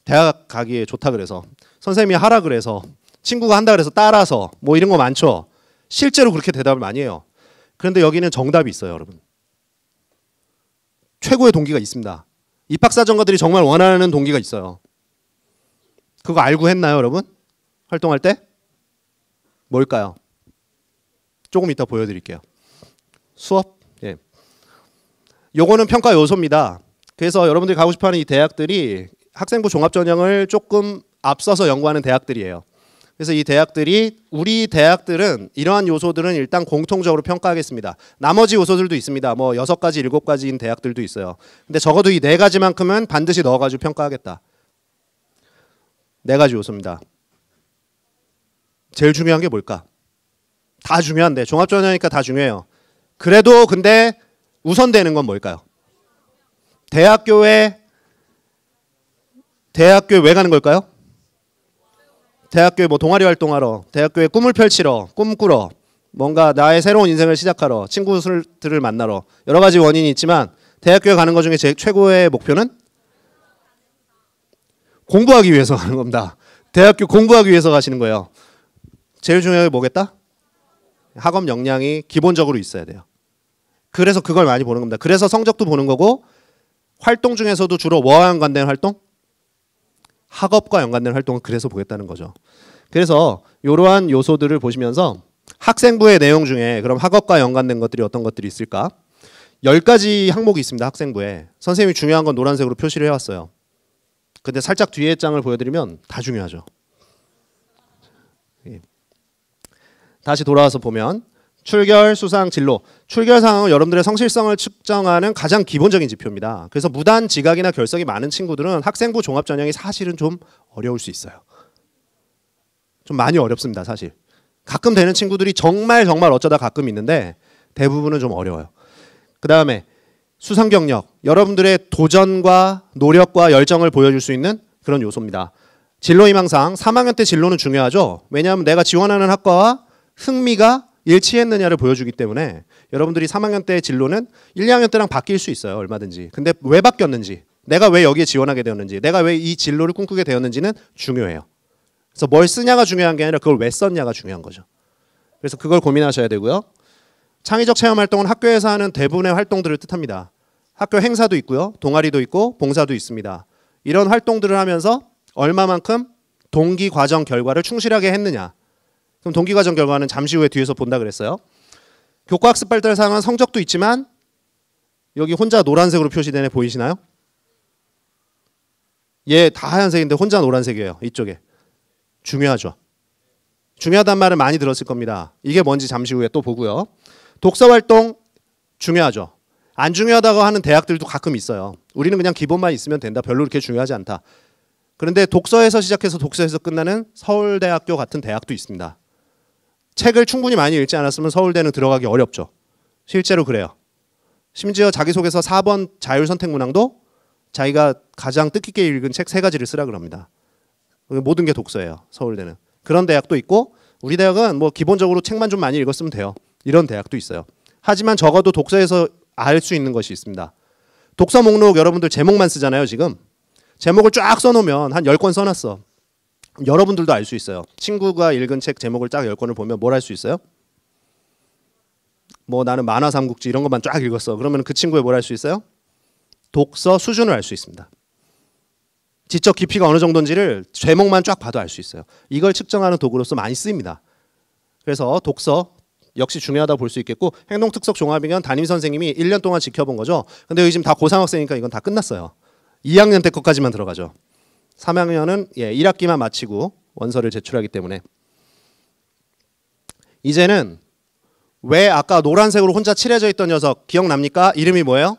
대학 가기에 좋다 그래서, 선생님이 하라 그래서, 친구가 한다 그래서 따라서, 뭐 이런 거 많죠. 실제로 그렇게 대답을 많이 해요. 그런데 여기는 정답이 있어요, 여러분. 최고의 동기가 있습니다. 입학사정관들이 정말 원하는 동기가 있어요. 그거 알고 했나요, 여러분? 활동할 때? 뭘까요? 조금 이따 보여드릴게요. 수업? 예. 요거는 평가 요소입니다. 그래서 여러분들이 가고 싶어하는 이 대학들이 학생부 종합전형을 조금 앞서서 연구하는 대학들이에요. 그래서 이 대학들이, 우리 대학들은 이러한 요소들은 일단 공통적으로 평가하겠습니다. 나머지 요소들도 있습니다. 뭐 6가지, 7가지인 대학들도 있어요. 근데 적어도 이 4가지만큼은 반드시 넣어가지고 평가하겠다. 4가지 요소입니다. 제일 중요한 게 뭘까? 다 중요한데, 종합전형이니까 다 중요해요. 그래도 근데 우선되는 건 뭘까요? 대학교에 왜 가는 걸까요? 대학교에 뭐 동아리 활동하러, 대학교에 꿈을 펼치러, 꿈꾸러, 뭔가 나의 새로운 인생을 시작하러, 친구들을 만나러, 여러 가지 원인이 있지만 대학교에 가는 것 중에 제 최고의 목표는 공부하기 위해서 가는 겁니다. 대학교 공부하기 위해서 가시는 거예요. 제일 중요한 게 뭐겠다? 학업 역량이 기본적으로 있어야 돼요. 그래서 그걸 많이 보는 겁니다. 그래서 성적도 보는 거고, 활동 중에서도 주로 뭐와 연관된 활동? 학업과 연관된 활동을 그래서 보겠다는 거죠. 그래서 이러한 요소들을 보시면서 학생부의 내용 중에 그럼 학업과 연관된 것들이 어떤 것들이 있을까? 10가지 항목이 있습니다. 학생부에. 선생님이 중요한 건 노란색으로 표시를 해왔어요. 근데 살짝 뒤에 장을 보여드리면 다 중요하죠. 다시 돌아와서 보면 출결, 수상, 진로. 출결 상황은 여러분들의 성실성을 측정하는 가장 기본적인 지표입니다. 그래서 무단 지각이나 결석이 많은 친구들은 학생부 종합전형이 사실은 좀 어려울 수 있어요. 좀 많이 어렵습니다, 사실. 가끔 되는 친구들이 정말 어쩌다 가끔 있는데 대부분은 좀 어려워요. 그 다음에 수상 경력. 여러분들의 도전과 노력과 열정을 보여줄 수 있는 그런 요소입니다. 진로 희망상 3학년 때 진로는 중요하죠. 왜냐하면 내가 지원하는 학과와 흥미가 일치했느냐를 보여주기 때문에 여러분들이 3학년 때 진로는 1, 2학년 때랑 바뀔 수 있어요. 얼마든지. 근데 왜 바뀌었는지, 내가 왜 여기에 지원하게 되었는지, 내가 왜 이 진로를 꿈꾸게 되었는지는 중요해요. 그래서 뭘 쓰냐가 중요한 게 아니라 그걸 왜 썼냐가 중요한 거죠. 그래서 그걸 고민하셔야 되고요. 창의적 체험 활동은 학교에서 하는 대부분의 활동들을 뜻합니다. 학교 행사도 있고요. 동아리도 있고 봉사도 있습니다. 이런 활동들을 하면서 얼마만큼 동기 과정 결과를 충실하게 했느냐. 그럼 동기과정 결과는 잠시 후에 뒤에서 본다 그랬어요. 교과학습 발달 상황은 성적도 있지만 여기 혼자 노란색으로 표시된 애 보이시나요? 얘 다 하얀색인데 혼자 노란색이에요. 이쪽에. 중요하죠. 중요하단 말을 많이 들었을 겁니다. 이게 뭔지 잠시 후에 또 보고요. 독서활동 중요하죠. 안 중요하다고 하는 대학들도 가끔 있어요. 우리는 그냥 기본만 있으면 된다. 별로 그렇게 중요하지 않다. 그런데 독서에서 시작해서 독서에서 끝나는 서울대학교 같은 대학도 있습니다. 책을 충분히 많이 읽지 않았으면 서울대는 들어가기 어렵죠. 실제로 그래요. 심지어 자기소개서 4번 자율선택문항도 자기가 가장 뜻깊게 읽은 책 3가지를 쓰라 그럽니다. 모든 게 독서예요. 서울대는. 그런 대학도 있고, 우리 대학은 뭐 기본적으로 책만 좀 많이 읽었으면 돼요. 이런 대학도 있어요. 하지만 적어도 독서에서 알 수 있는 것이 있습니다. 독서 목록 여러분들 제목만 쓰잖아요. 지금. 제목을 쫙 써놓으면 한 10권 써놨어. 여러분들도 알 수 있어요. 친구가 읽은 책 제목을 쫙 10권을 보면 뭘 할 수 있어요? 뭐 나는 만화 삼국지 이런 것만 쫙 읽었어. 그러면 그 친구의 뭘 할 수 있어요? 독서 수준을 알 수 있습니다. 지적 깊이가 어느 정도인지를 제목만 쫙 봐도 알 수 있어요. 이걸 측정하는 도구로서 많이 쓰입니다. 그래서 독서 역시 중요하다고 볼 수 있겠고, 행동특석 종합이면 담임선생님이 1년 동안 지켜본 거죠. 근데 여기 지금 다 고3 학생이니까 이건 다 끝났어요. 2학년 때 것까지만 들어가죠. 3학년은 1학기만 마치고 원서를 제출하기 때문에. 이제는 왜 아까 노란색으로 혼자 칠해져 있던 녀석 기억납니까? 이름이 뭐예요?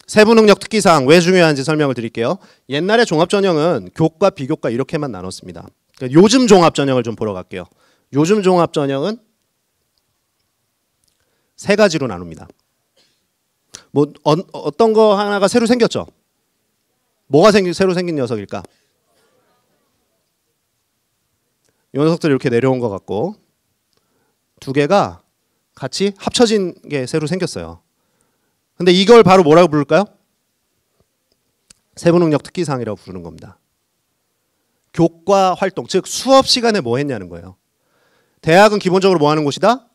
세부능력 특기사항 왜 중요한지 설명을 드릴게요. 옛날에 종합전형은 교과, 비교과 이렇게만 나눴습니다. 그러니까 요즘 종합전형을 좀 보러 갈게요. 요즘 종합전형은 세 가지로 나눕니다. 뭐 어떤 거 하나가 새로 생겼죠? 뭐가 새로 생긴 녀석일까? 이 녀석들이 이렇게 내려온 것 같고 두 개가 같이 합쳐진 게 새로 생겼어요. 근데 이걸 바로 뭐라고 부를까요? 세부능력 특기사항이라고 부르는 겁니다. 교과 활동, 즉 수업 시간에 뭐 했냐는 거예요. 대학은 기본적으로 뭐 하는 곳이다?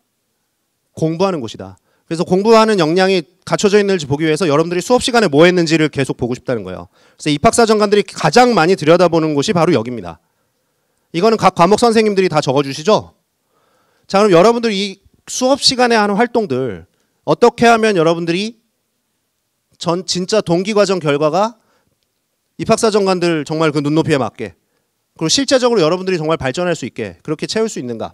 공부하는 곳이다. 그래서 공부하는 역량이 갖춰져 있는지 보기 위해서 여러분들이 수업 시간에 뭐 했는지를 계속 보고 싶다는 거예요. 그래서 입학사정관들이 가장 많이 들여다보는 곳이 바로 여기입니다. 이거는 각 과목 선생님들이 다 적어주시죠? 자, 그럼 여러분들이 이 수업 시간에 하는 활동들 어떻게 하면 여러분들이 진짜 동기과정 결과가 입학사정관들 정말 그 눈높이에 맞게 그리고 실제적으로 여러분들이 정말 발전할 수 있게 그렇게 채울 수 있는가?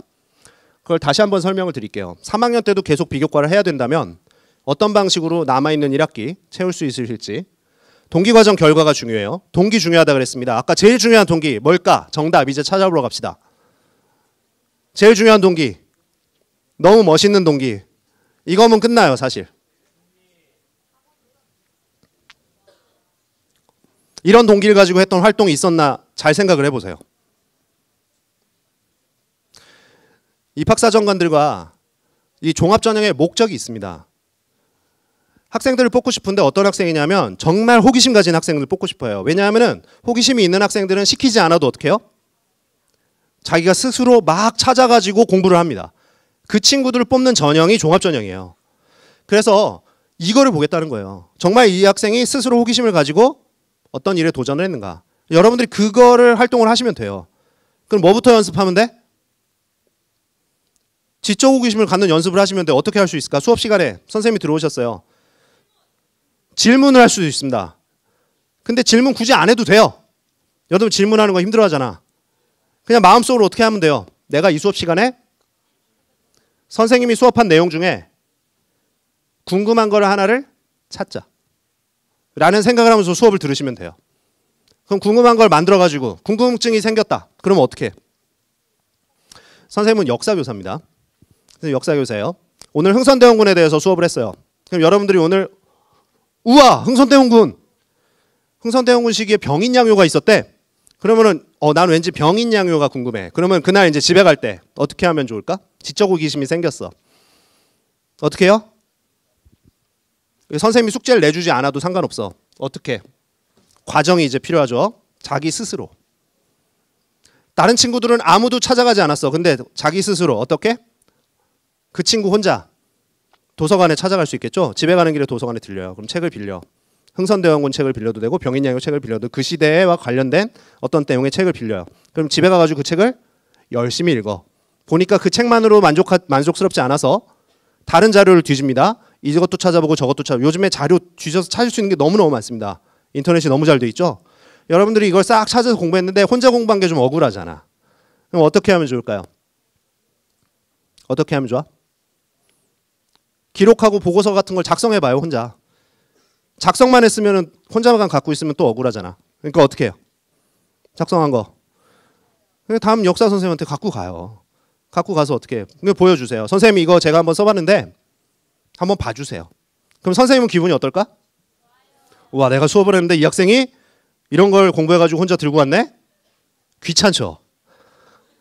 그걸 다시 한번 설명을 드릴게요. 3학년 때도 계속 비교과를 해야 된다면 어떤 방식으로 남아있는 1학기 채울 수 있으실지. 동기과정 결과가 중요해요. 동기 중요하다 그랬습니다. 아까 제일 중요한 동기 뭘까? 정답 이제 찾아보러 갑시다. 제일 중요한 동기 너무 멋있는 동기 이거면 끝나요 사실. 이런 동기를 가지고 했던 활동이 있었나 잘 생각을 해보세요. 입학사정관들과 이 종합전형의 목적이 있습니다. 학생들을 뽑고 싶은데 어떤 학생이냐면 정말 호기심 가진 학생들을 뽑고 싶어요. 왜냐하면 호기심이 있는 학생들은 시키지 않아도 어떻게 해요? 자기가 스스로 막 찾아가지고 공부를 합니다. 그 친구들을 뽑는 전형이 종합전형이에요. 그래서 이거를 보겠다는 거예요. 정말 이 학생이 스스로 호기심을 가지고 어떤 일에 도전을 했는가. 여러분들이 그거를 활동을 하시면 돼요. 그럼 뭐부터 연습하면 돼? 지적 호기심을 갖는 연습을 하시면 돼. 어떻게 할 수 있을까? 수업 시간에 선생님이 들어오셨어요. 질문을 할 수도 있습니다. 근데 질문 굳이 안 해도 돼요. 여러분 질문하는 거 힘들어하잖아. 그냥 마음속으로 어떻게 하면 돼요? 내가 이 수업 시간에 선생님이 수업한 내용 중에 궁금한 거를 하나를 찾자 라는 생각을 하면서 수업을 들으시면 돼요. 그럼 궁금한 걸 만들어가지고 궁금증이 생겼다. 그러면 어떻게 해? 선생님은 역사교사입니다. 역사교사예요. 오늘 흥선대원군에 대해서 수업을 했어요. 그럼 여러분들이 오늘 우와 흥선대원군 시기에 병인양요가 있었대. 그러면은 난 왠지 병인양요가 궁금해. 그러면 그날 이제 집에 갈 때 어떻게 하면 좋을까? 지적 호기심이 생겼어. 어떻게 해요? 선생님이 숙제를 내주지 않아도 상관없어. 어떻게? 과정이 이제 필요하죠. 자기 스스로. 다른 친구들은 아무도 찾아가지 않았어. 근데 자기 스스로 어떻게? 그 친구 혼자 도서관에 찾아갈 수 있겠죠. 집에 가는 길에 도서관에 들려요. 그럼 책을 빌려. 흥선대원군 책을 빌려도 되고 병인양요 책을 빌려도 그 시대와 관련된 어떤 내용의 책을 빌려요. 그럼 집에 가가지고 그 책을 열심히 읽어. 보니까 그 책만으로 만족스럽지 않아서 다른 자료를 뒤집니다. 이것도 찾아보고 저것도 찾아보고. 요즘에 자료 뒤져서 찾을 수 있는 게 너무너무 많습니다. 인터넷이 너무 잘 돼 있죠. 여러분들이 이걸 싹 찾아서 공부했는데 혼자 공부한 게 좀 억울하잖아. 그럼 어떻게 하면 좋을까요? 어떻게 하면 좋아? 기록하고 보고서 같은 걸 작성해봐요. 혼자. 작성만 했으면 혼자만 갖고 있으면 또 억울하잖아. 그러니까 어떻게 해요? 작성한 거. 다음 역사 선생님한테 갖고 가요. 갖고 가서 어떻게 해요? 보여주세요. 선생님 이거 제가 한번 써봤는데 한번 봐주세요. 그럼 선생님은 기분이 어떨까? 와 내가 수업을 했는데 이 학생이 이런 걸 공부해가지고 혼자 들고 왔네? 귀찮죠?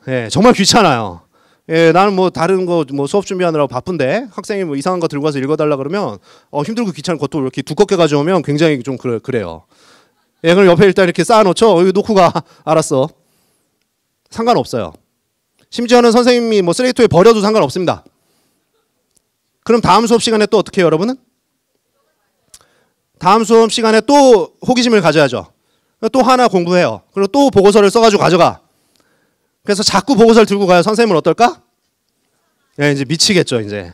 예, 정말 귀찮아요. 예, 나는 뭐 다른 거 뭐 수업 준비하느라고 바쁜데 학생이 뭐 이상한 거 들고 와서 읽어달라 그러면 힘들고 귀찮은 것도 이렇게 두껍게 가져오면 굉장히 좀 그래요. 예, 그럼 옆에 일단 이렇게 쌓아놓죠. 여기 놓고 가. 알았어. 상관없어요. 심지어는 선생님이 뭐 쓰레기통에 버려도 상관없습니다. 그럼 다음 수업 시간에 또 어떻게 해요, 여러분은? 다음 수업 시간에 또 호기심을 가져야죠. 또 하나 공부해요. 그리고 또 보고서를 써가지고 가져가. 그래서 자꾸 보고서를 들고 가요. 선생님은 어떨까? 예, 이제 미치겠죠, 이제.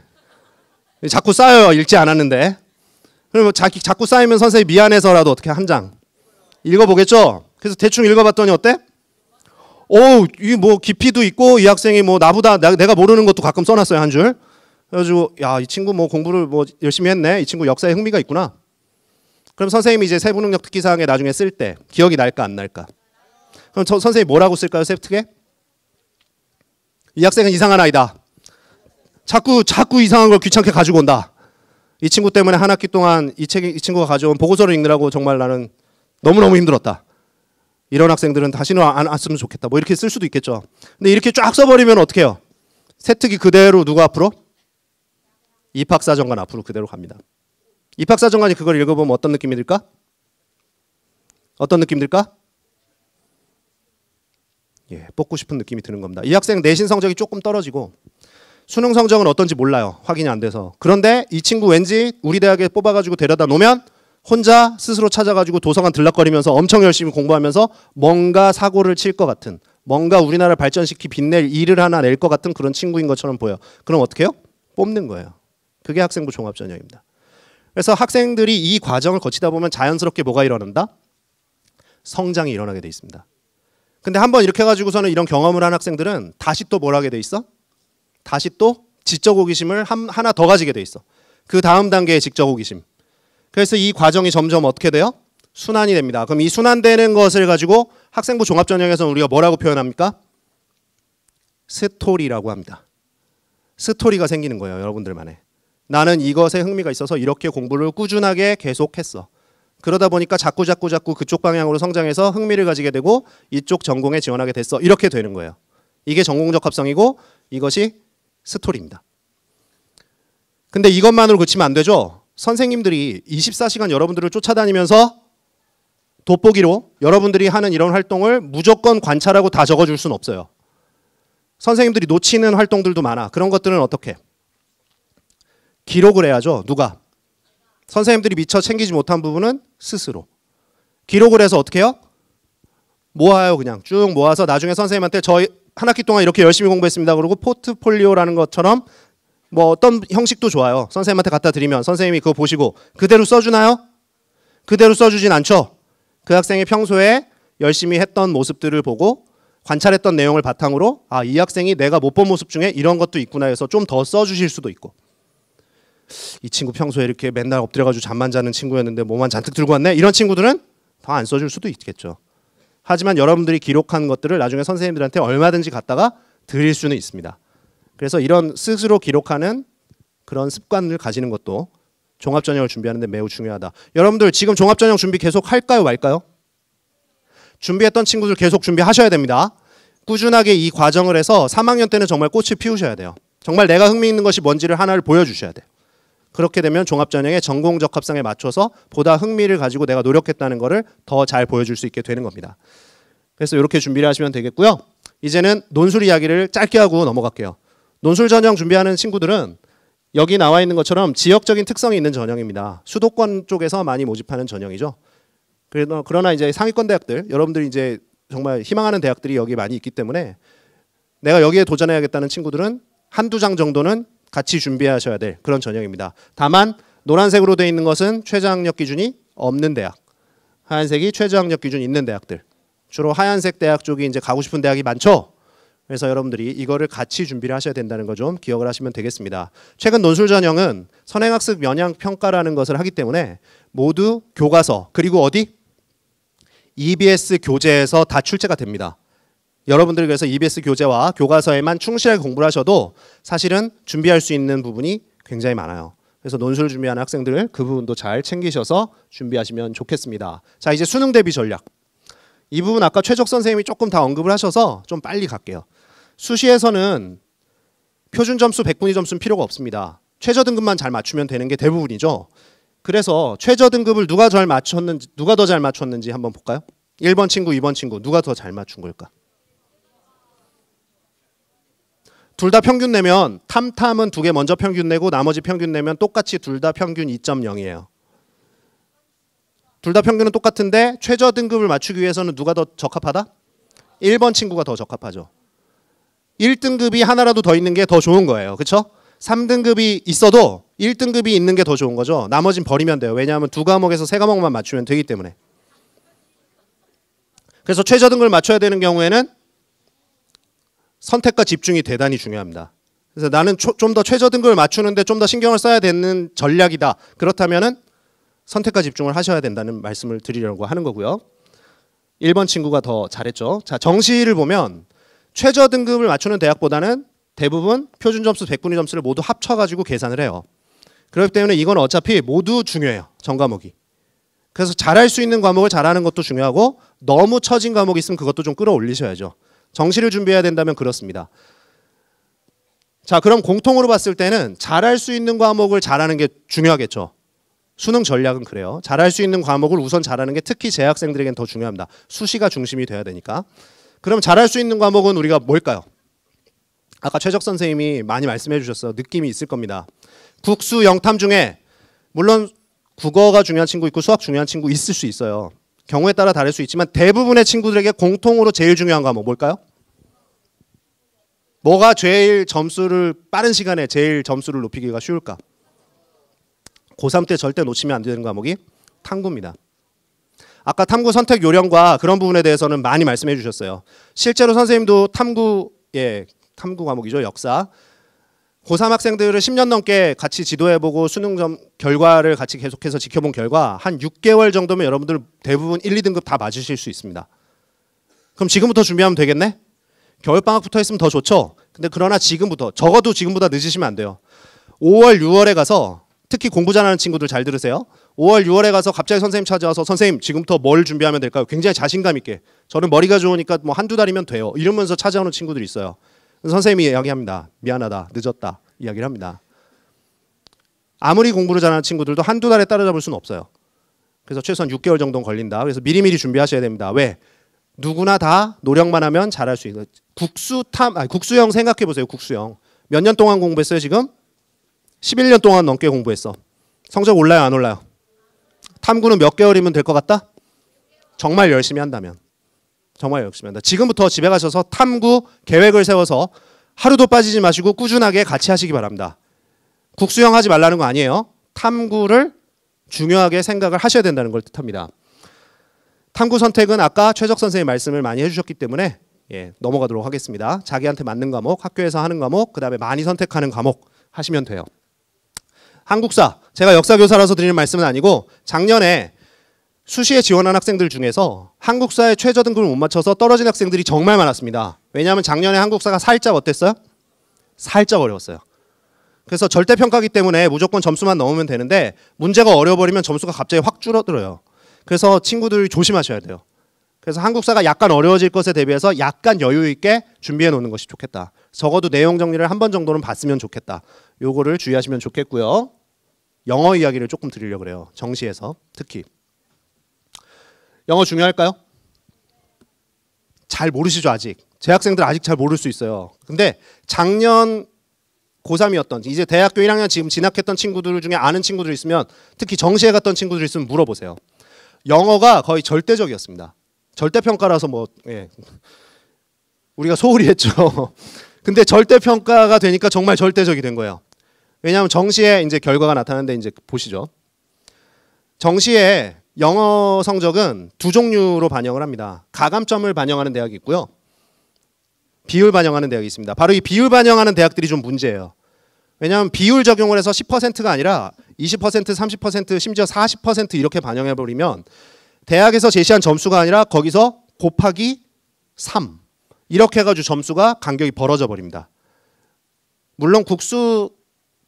자꾸 쌓여요. 읽지 않았는데. 그러면 자꾸 쌓이면 선생님이 미안해서라도 어떻게 한 장 읽어보겠죠? 그래서 대충 읽어봤더니 어때? 이 뭐 깊이도 있고 이 학생이 뭐 나보다 내가 모르는 것도 가끔 써놨어요 한 줄. 그래가지고 야, 이 친구 뭐 공부를 뭐 열심히 했네. 이 친구 역사에 흥미가 있구나. 그럼 선생님이 이제 세부능력 특기사항에 나중에 쓸 때 기억이 날까 안 날까? 그럼 선생님이 뭐라고 쓸까요? 세특에? 이 학생은 이상한 아이다. 자꾸 이상한 걸 귀찮게 가지고 온다. 이 친구 때문에 한 학기 동안 이 친구가 가져온 보고서를 읽느라고 정말 나는 너무너무 힘들었다. 이런 학생들은 다시는 안 왔으면 좋겠다. 뭐 이렇게 쓸 수도 있겠죠. 근데 이렇게 쫙 써버리면 어떻게 해요? 세특이 그대로 누구 앞으로? 입학사정관 앞으로 그대로 갑니다. 입학사정관이 그걸 읽어보면 어떤 느낌이 들까? 어떤 느낌 들까? 예, 뽑고 싶은 느낌이 드는 겁니다. 이 학생 내신 성적이 조금 떨어지고 수능 성적은 어떤지 몰라요. 확인이 안 돼서. 그런데 이 친구 왠지 우리 대학에 뽑아가지고 데려다 놓으면 혼자 스스로 찾아가지고 도서관 들락거리면서 엄청 열심히 공부하면서 뭔가 사고를 칠 것 같은, 뭔가 우리나라를 발전시키 빛낼 일을 하나 낼 것 같은 그런 친구인 것처럼 보여. 그럼 어떻게 해요? 뽑는 거예요. 그게 학생부 종합전형입니다. 그래서 학생들이 이 과정을 거치다 보면 자연스럽게 뭐가 일어난다? 성장이 일어나게 돼 있습니다. 근데 한번 이렇게 해가지고서는 이런 경험을 한 학생들은 다시 또 뭘 하게 돼 있어? 다시 또 지적 호기심을 하나 더 가지게 돼 있어. 그 다음 단계의 지적 호기심. 그래서 이 과정이 점점 어떻게 돼요? 순환이 됩니다. 그럼 이 순환되는 것을 가지고 학생부 종합전형에서는 우리가 뭐라고 표현합니까? 스토리라고 합니다. 스토리가 생기는 거예요. 여러분들만의. 나는 이것에 흥미가 있어서 이렇게 공부를 꾸준하게 계속했어. 그러다 보니까 자꾸 그쪽 방향으로 성장해서 흥미를 가지게 되고 이쪽 전공에 지원하게 됐어. 이렇게 되는 거예요. 이게 전공적 합성이고 이것이 스토리입니다. 근데 이것만으로 그치면 안 되죠. 선생님들이 24시간 여러분들을 쫓아다니면서 돋보기로 여러분들이 하는 이런 활동을 무조건 관찰하고 다 적어줄 수는 없어요. 선생님들이 놓치는 활동들도 많아. 그런 것들은 어떻게? 기록을 해야죠. 누가? 선생님들이 미처 챙기지 못한 부분은 스스로. 기록을 해서 어떻게 해요? 모아요. 그냥 쭉 모아서 나중에 선생님한테 저희 한 학기 동안 이렇게 열심히 공부했습니다. 그러고 포트폴리오라는 것처럼 뭐 어떤 형식도 좋아요. 선생님한테 갖다 드리면 선생님이 그거 보시고 그대로 써주나요? 그대로 써주진 않죠. 그 학생이 평소에 열심히 했던 모습들을 보고 관찰했던 내용을 바탕으로 아, 이 학생이 내가 못 본 모습 중에 이런 것도 있구나 해서 좀 더 써주실 수도 있고 이 친구 평소에 이렇게 맨날 엎드려가지고 잠만 자는 친구였는데 뭐만 잔뜩 들고 왔네? 이런 친구들은 더 안 써줄 수도 있겠죠. 하지만 여러분들이 기록한 것들을 나중에 선생님들한테 얼마든지 갖다가 드릴 수는 있습니다. 그래서 이런 스스로 기록하는 그런 습관을 가지는 것도 종합전형을 준비하는 데 매우 중요하다. 여러분들 지금 종합전형 준비 계속 할까요 말까요? 준비했던 친구들 계속 준비하셔야 됩니다. 꾸준하게 이 과정을 해서 3학년 때는 정말 꽃을 피우셔야 돼요. 정말 내가 흥미 있는 것이 뭔지를 하나를 보여주셔야 돼요. 그렇게 되면 종합전형의 전공적 합성에 맞춰서 보다 흥미를 가지고 내가 노력했다는 것을 더 잘 보여줄 수 있게 되는 겁니다. 그래서 이렇게 준비를 하시면 되겠고요. 이제는 논술 이야기를 짧게 하고 넘어갈게요. 논술 전형 준비하는 친구들은 여기 나와 있는 것처럼 지역적인 특성이 있는 전형입니다. 수도권 쪽에서 많이 모집하는 전형이죠. 그러나 이제 상위권 대학들, 여러분들이 이제 정말 희망하는 대학들이 여기 많이 있기 때문에 내가 여기에 도전해야겠다는 친구들은 한두 장 정도는 같이 준비하셔야 될 그런 전형입니다. 다만 노란색으로 되어 있는 것은 최저학력 기준이 없는 대학, 하얀색이 최저학력 기준이 있는 대학들. 주로 하얀색 대학 쪽이 이제 가고 싶은 대학이 많죠. 그래서 여러분들이 이거를 같이 준비를 하셔야 된다는 거 좀 기억을 하시면 되겠습니다. 최근 논술 전형은 선행학습 영향 평가라는 것을 하기 때문에 모두 교과서 그리고 어디? EBS 교재에서 다 출제가 됩니다. 여러분들 그래서 EBS 교재와 교과서에만 충실하게 공부를 하셔도 사실은 준비할 수 있는 부분이 굉장히 많아요. 그래서 논술 준비하는 학생들 그 부분도 잘 챙기셔서 준비하시면 좋겠습니다. 자, 이제 수능 대비 전략. 이 부분 아까 최적 선생님이 조금 다 언급을 하셔서 좀 빨리 갈게요. 수시에서는 표준 점수 100분위 점수는 필요가 없습니다. 최저 등급만 잘 맞추면 되는 게 대부분이죠. 그래서 최저 등급을 누가 더 잘 맞췄는지 한번 볼까요? 1번 친구, 2번 친구 누가 더 잘 맞춘 걸까? 둘 다 평균 내면 탐탐은 2개 먼저 평균 내고 나머지 평균 내면 똑같이 둘 다 평균 2.0이에요. 둘 다 평균은 똑같은데 최저 등급을 맞추기 위해서는 누가 더 적합하다? 1번 친구가 더 적합하죠. 1등급이 하나라도 더 있는 게 더 좋은 거예요. 그렇죠? 3등급이 있어도 1등급이 있는 게 더 좋은 거죠. 나머진 버리면 돼요. 왜냐하면 2과목에서 3과목만 맞추면 되기 때문에. 그래서 최저 등급을 맞춰야 되는 경우에는 선택과 집중이 대단히 중요합니다. 그래서 나는 좀 더 최저 등급을 맞추는데 좀 더 신경을 써야 되는 전략이다. 그렇다면은 선택과 집중을 하셔야 된다는 말씀을 드리려고 하는 거고요. 1번 친구가 더 잘했죠. 자, 정시를 보면 최저 등급을 맞추는 대학보다는 대부분 표준 점수 100분위 점수를 모두 합쳐가지고 계산을 해요. 그렇기 때문에 이건 어차피 모두 중요해요. 전 과목이. 그래서 잘할 수 있는 과목을 잘하는 것도 중요하고 너무 처진 과목이 있으면 그것도 좀 끌어올리셔야죠. 정시를 준비해야 된다면 그렇습니다. 자, 그럼 공통으로 봤을 때는 잘할 수 있는 과목을 잘하는 게 중요하겠죠. 수능 전략은 그래요. 잘할 수 있는 과목을 우선 잘하는 게 특히 재학생들에겐 더 중요합니다. 수시가 중심이 돼야 되니까. 그럼 잘할 수 있는 과목은 우리가 뭘까요? 아까 최적 선생님이 많이 말씀해 주셨어요. 느낌이 있을 겁니다. 국수 영탐 중에 물론 국어가 중요한 친구 있고 수학 중요한 친구 있을 수 있어요. 경우에 따라 다를 수 있지만 대부분의 친구들에게 공통으로 제일 중요한 과목 뭘까요? 뭐가 제일 점수를 빠른 시간에 제일 점수를 높이기가 쉬울까? 고3 때 절대 놓치면 안 되는 과목이 탐구입니다. 아까 탐구 선택 요령과 그런 부분에 대해서는 많이 말씀해 주셨어요. 실제로 선생님도 탐구 과목이죠. 역사. 고3 학생들을 10년 넘게 같이 지도해보고 수능 결과를 같이 계속해서 지켜본 결과 한 6개월 정도면 여러분들 대부분 1, 2등급 다 맞으실 수 있습니다. 그럼 지금부터 준비하면 되겠네? 겨울방학 붙어 있으면 더 좋죠. 근데 그러나 지금부터 적어도 지금보다 늦으시면 안 돼요. 5월, 6월에 가서 특히 공부 잘하는 친구들 잘 들으세요. 5월, 6월에 가서 갑자기 선생님 찾아와서 선생님 지금부터 뭘 준비하면 될까요? 굉장히 자신감 있게 저는 머리가 좋으니까 뭐 한두 달이면 돼요. 이러면서 찾아오는 친구들이 있어요. 선생님이 이야기합니다. 미안하다. 늦었다. 이야기를 합니다. 아무리 공부를 잘하는 친구들도 한두 달에 따라잡을 수는 없어요. 그래서 최소한 6개월 정도는 걸린다. 그래서 미리미리 준비하셔야 됩니다. 왜? 누구나 다 노력만 하면 잘할 수 있는 국수형 생각해 보세요. 국수형. 몇 년 동안 공부했어요, 지금? 11년 동안 넘게 공부했어. 성적 올라요, 안 올라요? 탐구는 몇 개월이면 될 것 같다? 정말 열심히 한다면. 정말 열심히 한다. 지금부터 집에 가셔서 탐구 계획을 세워서 하루도 빠지지 마시고 꾸준하게 같이 하시기 바랍니다. 국수형 하지 말라는 거 아니에요. 탐구를 중요하게 생각을 하셔야 된다는 걸 뜻합니다. 탐구 선택은 아까 최적 선생님 말씀을 많이 해주셨기 때문에 넘어가도록 하겠습니다. 자기한테 맞는 과목, 학교에서 하는 과목, 그 다음에 많이 선택하는 과목 하시면 돼요. 한국사, 제가 역사교사라서 드리는 말씀은 아니고 작년에 수시에 지원한 학생들 중에서 한국사에 최저 등급을 못 맞춰서 떨어진 학생들이 정말 많았습니다. 왜냐하면 작년에 한국사가 살짝 어땠어요? 살짝 어려웠어요. 그래서 절대평가기 때문에 무조건 점수만 넣으면 되는데 문제가 어려워버리면 점수가 갑자기 확 줄어들어요. 그래서 친구들이 조심하셔야 돼요. 그래서 한국사가 약간 어려워질 것에 대비해서 약간 여유 있게 준비해 놓는 것이 좋겠다. 적어도 내용 정리를 한 번 정도는 봤으면 좋겠다. 요거를 주의하시면 좋겠고요. 영어 이야기를 조금 드리려고 그래요. 정시에서 특히. 영어 중요할까요? 잘 모르시죠 아직. 재학생들 아직 잘 모를 수 있어요. 근데 작년 고3이었던 이제 대학교 1학년 지금 진학했던 친구들 중에 아는 친구들 있으면 특히 정시에 갔던 친구들 있으면 물어보세요. 영어가 거의 절대적이었습니다. 절대평가라서 우리가 소홀히 했죠. 근데 절대평가가 되니까 정말 절대적이 된 거예요. 왜냐하면 정시에 이제 결과가 나타나는데 이제 보시죠. 정시에 영어 성적은 두 종류로 반영을 합니다. 가감점을 반영하는 대학이 있고요. 비율 반영하는 대학이 있습니다. 바로 이 비율 반영하는 대학들이 좀 문제예요. 왜냐하면 비율 적용을 해서 10%가 아니라 20%, 30%, 심지어 40% 이렇게 반영해버리면 대학에서 제시한 점수가 아니라 거기서 곱하기 3 이렇게 해가지고 점수가 간격이 벌어져 버립니다. 물론 국수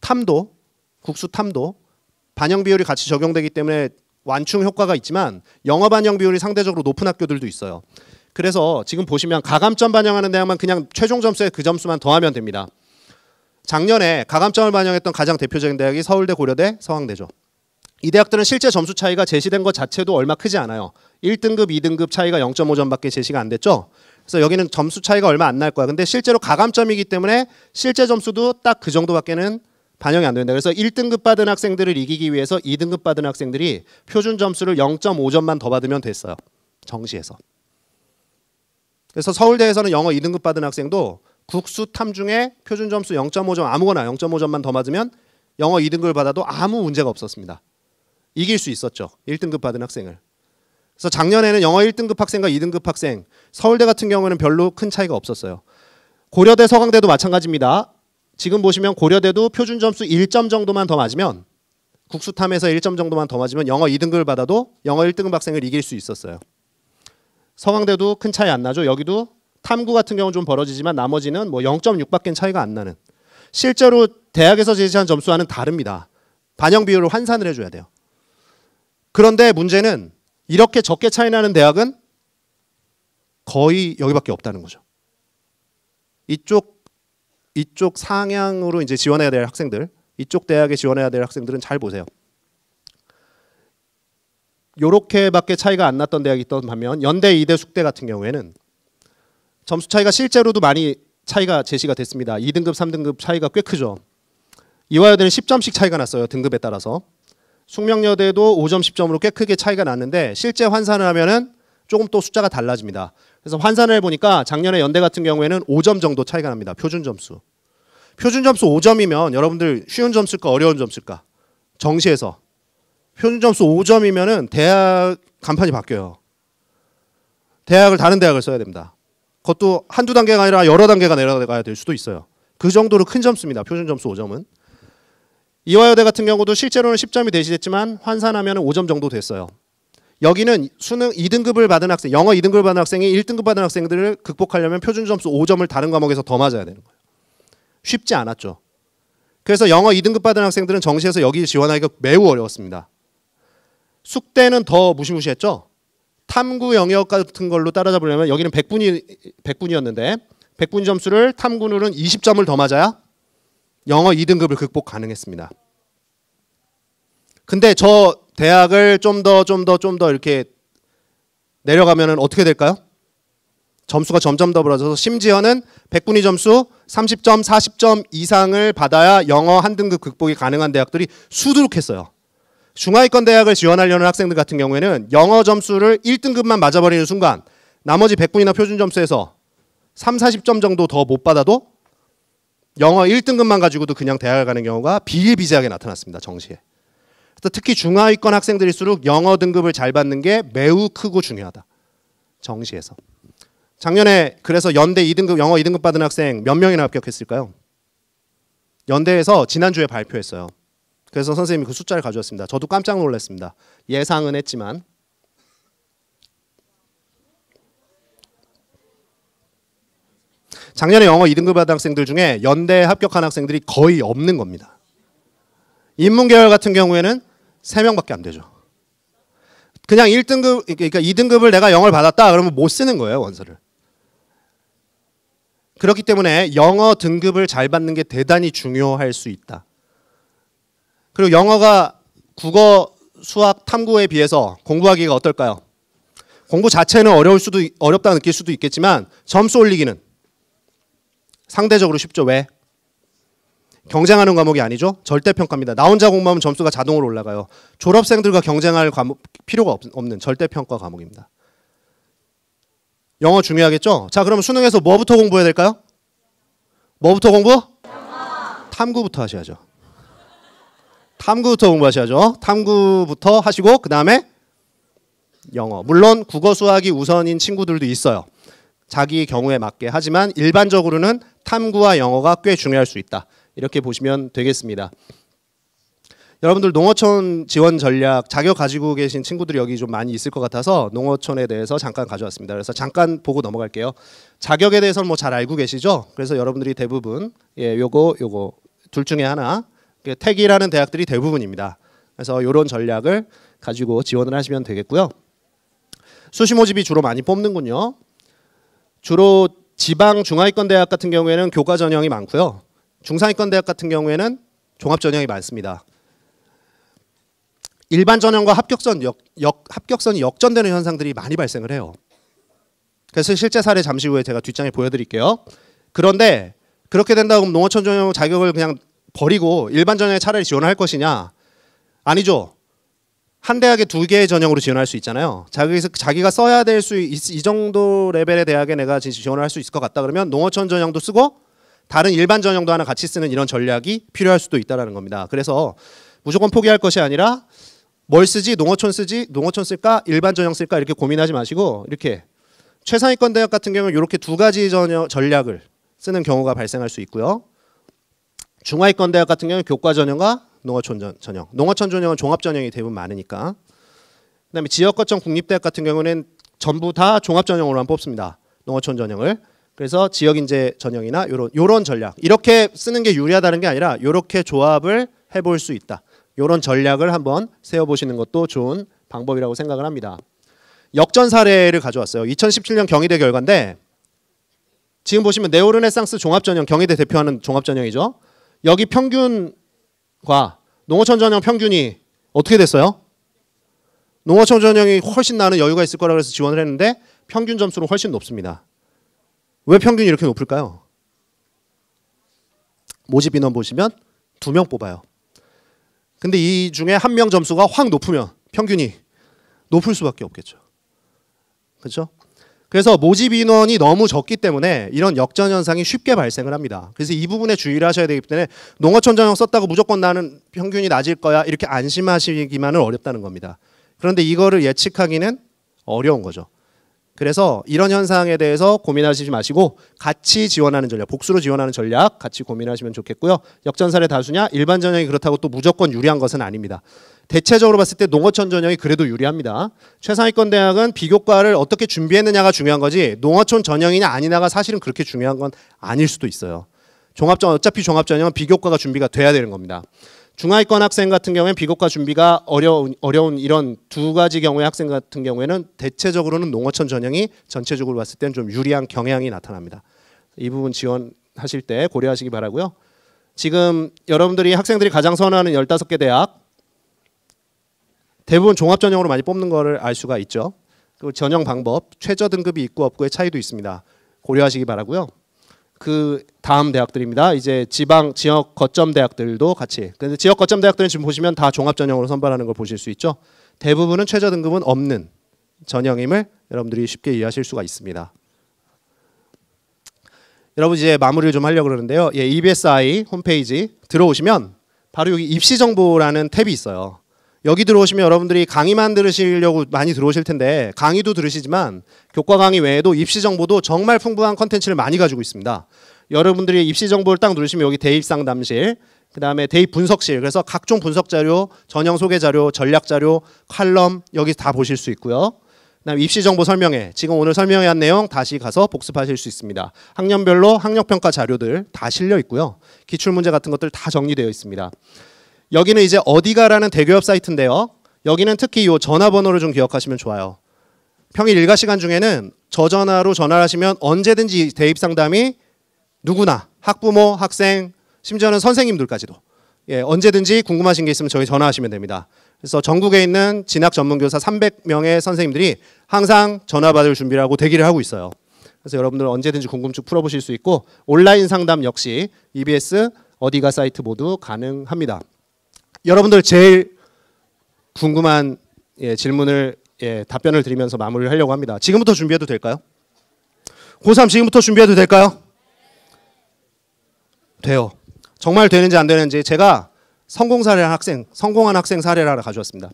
탐도 반영 비율이 같이 적용되기 때문에 완충 효과가 있지만 영어 반영 비율이 상대적으로 높은 학교들도 있어요. 그래서 지금 보시면 가감점 반영하는 대학만 그냥 최종 점수에 그 점수만 더하면 됩니다. 작년에 가감점을 반영했던 가장 대표적인 대학이 서울대, 고려대, 서강대죠. 이 대학들은 실제 점수 차이가 제시된 것 자체도 얼마 크지 않아요. 1등급, 2등급 차이가 0.5점밖에 제시가 안 됐죠. 그래서 여기는 점수 차이가 얼마 안 날 거야. 근데 실제로 가감점이기 때문에 실제 점수도 딱 그 정도밖에는 반영이 안 된다. 그래서 1등급 받은 학생들을 이기기 위해서 2등급 받은 학생들이 표준 점수를 0.5점만 더 받으면 됐어요. 정시에서. 그래서 서울대에서는 영어 2등급 받은 학생도 국수 탐 중에 표준 점수 0.5점 아무거나 0.5점만 더 맞으면 영어 2등급을 받아도 아무 문제가 없었습니다. 이길 수 있었죠. 1등급 받은 학생을. 그래서 작년에는 영어 1등급 학생과 2등급 학생, 서울대 같은 경우는 별로 큰 차이가 없었어요. 고려대, 서강대도 마찬가지입니다. 지금 보시면 고려대도 표준 점수 1점 정도만 더 맞으면, 국수탐에서 1점 정도만 더 맞으면 영어 2등급을 받아도 영어 1등급 학생을 이길 수 있었어요. 서강대도 큰 차이 안 나죠. 여기도 탐구 같은 경우는 좀 벌어지지만 나머지는 뭐 0.6밖에 차이가 안 나는. 실제로 대학에서 제시한 점수와는 다릅니다. 반영 비율을 환산을 해줘야 돼요. 그런데 문제는 이렇게 적게 차이 나는 대학은 거의 여기밖에 없다는 거죠. 이쪽 상향으로 이제 지원해야 될 학생들, 이쪽 대학에 지원해야 될 학생들은 잘 보세요. 요렇게밖에 차이가 안 났던 대학이 있던 반면 연대, 이대, 숙대 같은 경우에는 점수 차이가 실제로도 많이 차이가 제시가 됐습니다. 2등급, 3등급 차이가 꽤 크죠. 이화여대는 10점씩 차이가 났어요. 등급에 따라서. 숙명여대도 5점, 10점으로 꽤 크게 차이가 났는데 실제 환산을 하면은 조금 또 숫자가 달라집니다. 그래서 환산을 해보니까 작년에 연대 같은 경우에는 5점 정도 차이가 납니다. 표준 점수. 표준 점수 5점이면 여러분들 쉬운 점수일까 어려운 점수일까? 정시에서. 표준 점수 5점이면은 대학 간판이 바뀌어요. 다른 대학을 써야 됩니다. 그것도 한두 단계가 아니라 여러 단계가 내려가야 될 수도 있어요. 그 정도로 큰 점수입니다. 표준 점수 5점은. 이화여대 같은 경우도 실제로는 10점이 대시됐지만 환산하면 5점 정도 됐어요. 여기는 수능 2등급을 받은 학생, 영어 2등급을 받은 학생이 1등급 받은 학생들을 극복하려면 표준 점수 5점을 다른 과목에서 더 맞아야 되는 거예요. 쉽지 않았죠. 그래서 영어 2등급 받은 학생들은 정시에서 여기 지원하기가 매우 어려웠습니다. 숙대는 더 무시무시했죠. 탐구 영역 같은 걸로 따라잡으려면 여기는 100분이었는데 100분 점수를 탐구는 20점을 더 맞아야 영어 2등급을 극복 가능했습니다. 근데 저 대학을 좀 더 이렇게 내려가면 어떻게 될까요? 점수가 점점 더 벌어져서 심지어는 100분위 점수 30점, 40점 이상을 받아야 영어 한 등급 극복이 가능한 대학들이 수두룩했어요. 중하위권 대학을 지원하려는 학생들 같은 경우에는 영어 점수를 1등급만 맞아버리는 순간 나머지 100분이나 표준 점수에서 3, 40점 정도 더 못 받아도 영어 1등급만 가지고도 그냥 대학을 가는 경우가 비일비재하게 나타났습니다. 정시에. 그래서 특히 중하위권 학생들일수록 영어 등급을 잘 받는 게 매우 크고 중요하다. 정시에서. 작년에 그래서 연대 2등급, 영어 2등급 받은 학생 몇 명이나 합격했을까요? 연대에서 지난주에 발표했어요. 그래서 선생님이 그 숫자를 가져왔습니다. 저도 깜짝 놀랐습니다. 예상은 했지만. 작년에 영어 2등급 받은 학생들 중에 연대 합격한 학생들이 거의 없는 겁니다. 인문계열 같은 경우에는 3명밖에 안 되죠. 그냥 1등급, 그러니까 2등급을 내가 영어를 받았다 그러면 못 쓰는 거예요, 원서를. 그렇기 때문에 영어 등급을 잘 받는 게 대단히 중요할 수 있다. 그리고 영어가 국어, 수학, 탐구에 비해서 공부하기가 어떨까요? 공부 자체는 어렵다 느낄 수도 있겠지만 점수 올리기는 상대적으로 쉽죠. 왜? 경쟁하는 과목이 아니죠. 절대평가입니다. 나 혼자 공부하면 점수가 자동으로 올라가요. 졸업생들과 경쟁할 필요가 없는 절대평가 과목입니다. 영어 중요하겠죠? 자, 그럼 수능에서 뭐부터 공부해야 될까요? 뭐부터 공부? 탐구부터 하셔야죠. 탐구부터 공부하셔야죠. 탐구부터 하시고 그 다음에 영어. 물론 국어, 수학이 우선인 친구들도 있어요. 자기 경우에 맞게. 하지만 일반적으로는 탐구와 영어가 꽤 중요할 수 있다. 이렇게 보시면 되겠습니다. 여러분들 농어촌 지원 전략 자격 가지고 계신 친구들이 여기 좀 많이 있을 것 같아서 농어촌에 대해서 잠깐 가져왔습니다. 그래서 잠깐 보고 넘어갈게요. 자격에 대해서는 뭐 잘 알고 계시죠? 그래서 여러분들이 대부분 요거 둘 중에 하나 택이라는 대학들이 대부분입니다. 그래서 이런 전략을 가지고 지원을 하시면 되겠고요. 수시 모집이 주로 많이 뽑는군요. 주로 지방 중하위권 대학 같은 경우에는 교과 전형이 많고요. 중상위권 대학 같은 경우에는 종합 전형이 많습니다. 일반 전형과 합격선이 역전되는 현상들이 많이 발생을 해요. 그래서 실제 사례 잠시 후에 제가 뒷장에 보여드릴게요. 그런데 그렇게 된다고 그럼 농어촌 전형 자격을 그냥 버리고 일반 전형에 차라리 지원을 할 것이냐? 아니죠. 한 대학에 2개의 전형으로 지원할 수 있잖아요. 자기가 써야 될 이 정도 레벨의 대학에 내가 지원을 할 수 있을 것 같다 그러면 농어촌 전형도 쓰고 다른 일반 전형도 하나 같이 쓰는 이런 전략이 필요할 수도 있다는 겁니다. 그래서 무조건 포기할 것이 아니라 뭘 쓰지? 농어촌 쓰지? 농어촌 쓸까? 일반 전형 쓸까? 이렇게 고민하지 마시고 이렇게 최상위권 대학 같은 경우는 이렇게 두 가지 전략을 쓰는 경우가 발생할 수 있고요. 중하위권 대학 같은 경우는 교과 전형과 농어촌 전형. 농어촌 전형은 종합 전형이 대부분 많으니까. 그다음에 지역 거점 국립대학 같은 경우는 전부 다 종합 전형으로만 뽑습니다. 농어촌 전형을. 그래서 지역 인재 전형이나 요런 전략. 이렇게 쓰는 게 유리하다는 게 아니라 요렇게 조합을 해볼 수 있다. 요런 전략을 한번 세워 보시는 것도 좋은 방법이라고 생각을 합니다. 역전 사례를 가져왔어요. 2017년 경희대 결과인데 지금 보시면 네오르네상스 종합전형 경희대 대표하는 종합전형이죠. 여기 평균과 농어촌 전형 평균이 어떻게 됐어요? 농어촌 전형이 훨씬 나는 여유가 있을 거라 그래서 지원을 했는데 평균 점수는 훨씬 높습니다. 왜 평균이 이렇게 높을까요? 모집 인원 보시면 2명 뽑아요. 근데 이 중에 1명 점수가 확 높으면 평균이 높을 수밖에 없겠죠. 그렇죠? 그래서 모집 인원이 너무 적기 때문에 이런 역전 현상이 쉽게 발생을 합니다. 그래서 이 부분에 주의를 하셔야 되기 때문에 농어촌 전형 썼다고 무조건 나는 평균이 낮을 거야 이렇게 안심하시기만은 어렵다는 겁니다. 그런데 이거를 예측하기는 어려운 거죠. 그래서 이런 현상에 대해서 고민하시지 마시고 같이 지원하는 전략, 복수로 지원하는 전략 같이 고민하시면 좋겠고요. 역전 사례 다수냐? 일반 전형이 그렇다고 또 무조건 유리한 것은 아닙니다. 대체적으로 봤을 때 농어촌 전형이 그래도 유리합니다. 최상위권 대학은 비교과를 어떻게 준비했느냐가 중요한 거지 농어촌 전형이냐 아니냐가 사실은 그렇게 중요한 건 아닐 수도 있어요. 어차피 종합전형은 비교과가 준비가 돼야 되는 겁니다. 중하위권 학생 같은 경우에는 비교과 준비가 어려운 이런 두 가지 경우의 학생 같은 경우에는 대체적으로는 농어촌 전형이 전체적으로 봤을 때는 좀 유리한 경향이 나타납니다. 이 부분 지원하실 때 고려하시기 바라고요. 지금 여러분들이 학생들이 가장 선호하는 15개 대학 대부분 종합 전형으로 많이 뽑는 거를 알 수가 있죠. 그 전형 방법, 최저 등급이 있고 없고의 차이도 있습니다. 고려하시기 바라고요. 그 다음 대학들입니다. 이제 지역 거점 대학들도 같이. 근데 지역 거점 대학들은 지금 보시면 다 종합 전형으로 선발하는 걸 보실 수 있죠. 대부분은 최저 등급은 없는 전형임을 여러분들이 쉽게 이해하실 수가 있습니다. 여러분 이제 마무리를 좀 하려고 그러는데요. 예, EBSI 홈페이지 들어오시면 바로 여기 입시 정보라는 탭이 있어요. 여기 들어오시면 여러분들이 강의만 들으시려고 많이 들어오실 텐데 강의도 들으시지만 교과 강의 외에도 입시 정보도 정말 풍부한 컨텐츠를 많이 가지고 있습니다. 여러분들이 입시 정보를 딱 누르시면 여기 대입 상담실, 그 다음에 대입 분석실, 그래서 각종 분석 자료, 전형 소개 자료, 전략 자료, 칼럼 여기 다 보실 수 있고요. 그다음에 입시 정보 설명회, 지금 오늘 설명한 내용 다시 가서 복습하실 수 있습니다. 학년별로 학력평가 자료들 다 실려 있고요. 기출문제 같은 것들 다 정리되어 있습니다. 여기는 이제 어디가라는 대교협 사이트인데요. 여기는 특히 이 전화번호를 좀 기억하시면 좋아요. 평일 일과 시간 중에는 저 전화로 전화를 하시면 언제든지 대입 상담이 누구나 학부모, 학생, 심지어는 선생님들까지도 언제든지 궁금하신 게 있으면 저희 전화하시면 됩니다. 그래서 전국에 있는 진학 전문교사 300명의 선생님들이 항상 전화 받을 준비를 하고 대기를 하고 있어요. 그래서 여러분들 언제든지 궁금증 풀어보실 수 있고 온라인 상담 역시 EBS 어디가 사이트 모두 가능합니다. 여러분들 제일 궁금한 질문을 답변을 드리면서 마무리를 하려고 합니다. 지금부터 준비해도 될까요? 고3 지금부터 준비해도 될까요? 돼요. 정말 되는지 안 되는지 제가 성공한 학생 사례를 하나 가져왔습니다.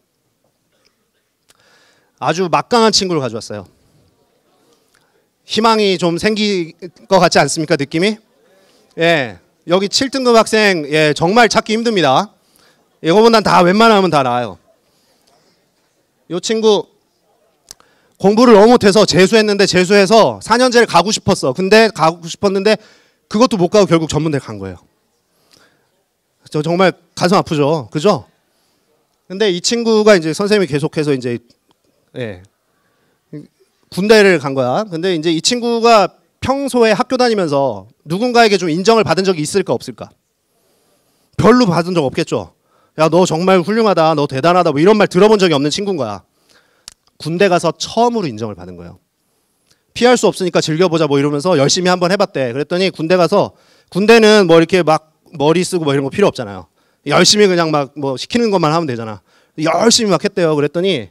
아주 막강한 친구를 가져왔어요. 희망이 좀 생길 것 같지 않습니까? 느낌이? 예, 여기 7등급 학생 정말 찾기 힘듭니다. 이거보단 다 웬만하면 다 나아요. 이 친구 공부를 너무 못해서 재수했는데 재수해서 4년제를 가고 싶었어. 근데 가고 싶었는데 그것도 못 가고 결국 전문대 간 거예요. 저 정말 가슴 아프죠, 그죠? 근데 이 친구가 이제 선생님이 계속해서 이제 군대를 간 거야. 근데 이제 이 친구가 평소에 학교 다니면서 누군가에게 좀 인정을 받은 적이 있을까 없을까? 별로 받은 적 없겠죠. 야, 너 정말 훌륭하다, 너 대단하다, 뭐 이런 말 들어본 적이 없는 친구인 거야. 군대 가서 처음으로 인정을 받은 거예요. 피할 수 없으니까 즐겨보자 뭐 이러면서 열심히 한번 해봤대. 그랬더니 군대 가서, 군대는 뭐 이렇게 막 머리 쓰고 뭐 이런 거 필요 없잖아요. 열심히 그냥 막 뭐 시키는 것만 하면 되잖아. 열심히 막 했대요. 그랬더니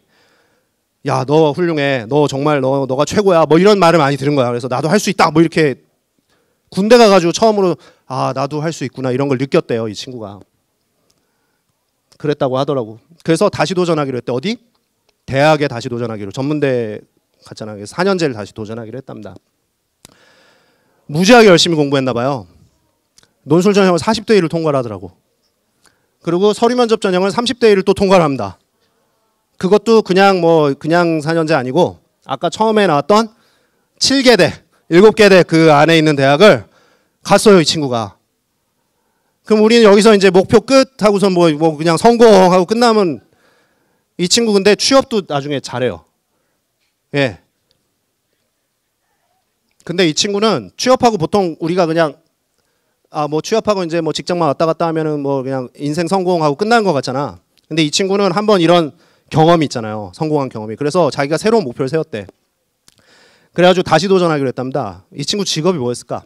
야, 너 훌륭해, 너 정말 너가 최고야, 뭐 이런 말을 많이 들은 거야. 그래서 나도 할 수 있다, 뭐 이렇게 군대 가가지고 처음으로 아, 나도 할 수 있구나 이런 걸 느꼈대요, 이 친구가. 그랬다고 하더라고. 그래서 다시 도전하기로 했대. 어디? 대학에 다시 도전하기로. 전문대 갔잖아. 그래서 4년제를 다시 도전하기로 했답니다. 무지하게 열심히 공부했나 봐요. 논술 전형을 40대 1을 통과를 하더라고. 그리고 서류 면접 전형을 30대 1을 또 통과를 합니다. 그것도 그냥 4년제 아니고 아까 처음에 나왔던 7개대, 7개대 그 안에 있는 대학을 갔어요, 이 친구가. 그럼 우리는 여기서 이제 목표 끝 하고서 뭐 그냥 성공하고 끝나면 이 친구 근데 취업도 나중에 잘해요. 예. 근데 이 친구는 취업하고 보통 우리가 그냥 취업하고 이제 직장만 왔다 갔다 하면은 그냥 인생 성공하고 끝난 것 같잖아. 근데 이 친구는 한번 이런 경험이 있잖아요. 성공한 경험이. 그래서 자기가 새로운 목표를 세웠대. 그래가지고 다시 도전하기로 했답니다. 이 친구 직업이 뭐였을까?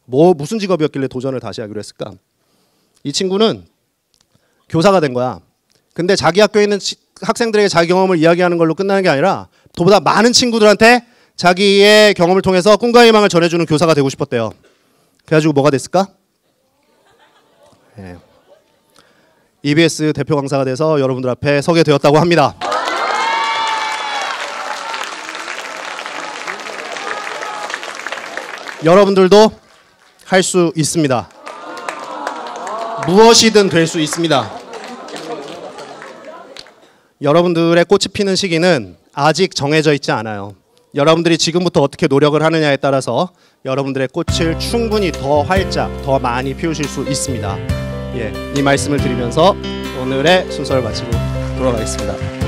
무슨 직업이었길래 도전을 다시 하기로 했을까? 이 친구는 교사가 된 거야. 근데 자기 학교에 있는 학생들에게 자기 경험을 이야기하는 걸로 끝나는 게 아니라 보다 많은 친구들한테 자기의 경험을 통해서 꿈과 희망을 전해주는 교사가 되고 싶었대요. 그래가지고 뭐가 됐을까? 네. EBS 대표 강사가 돼서 여러분들 앞에 서게 되었다고 합니다. 여러분들도 할 수 있습니다. 무엇이든 될 수 있습니다. 여러분들의 꽃이 피는 시기는 아직 정해져 있지 않아요. 여러분들이 지금부터 어떻게 노력을 하느냐에 따라서 여러분들의 꽃을 충분히 더 활짝, 더 많이 피우실 수 있습니다. 이 말씀을 드리면서 오늘의 순서를 마치고 돌아가겠습니다.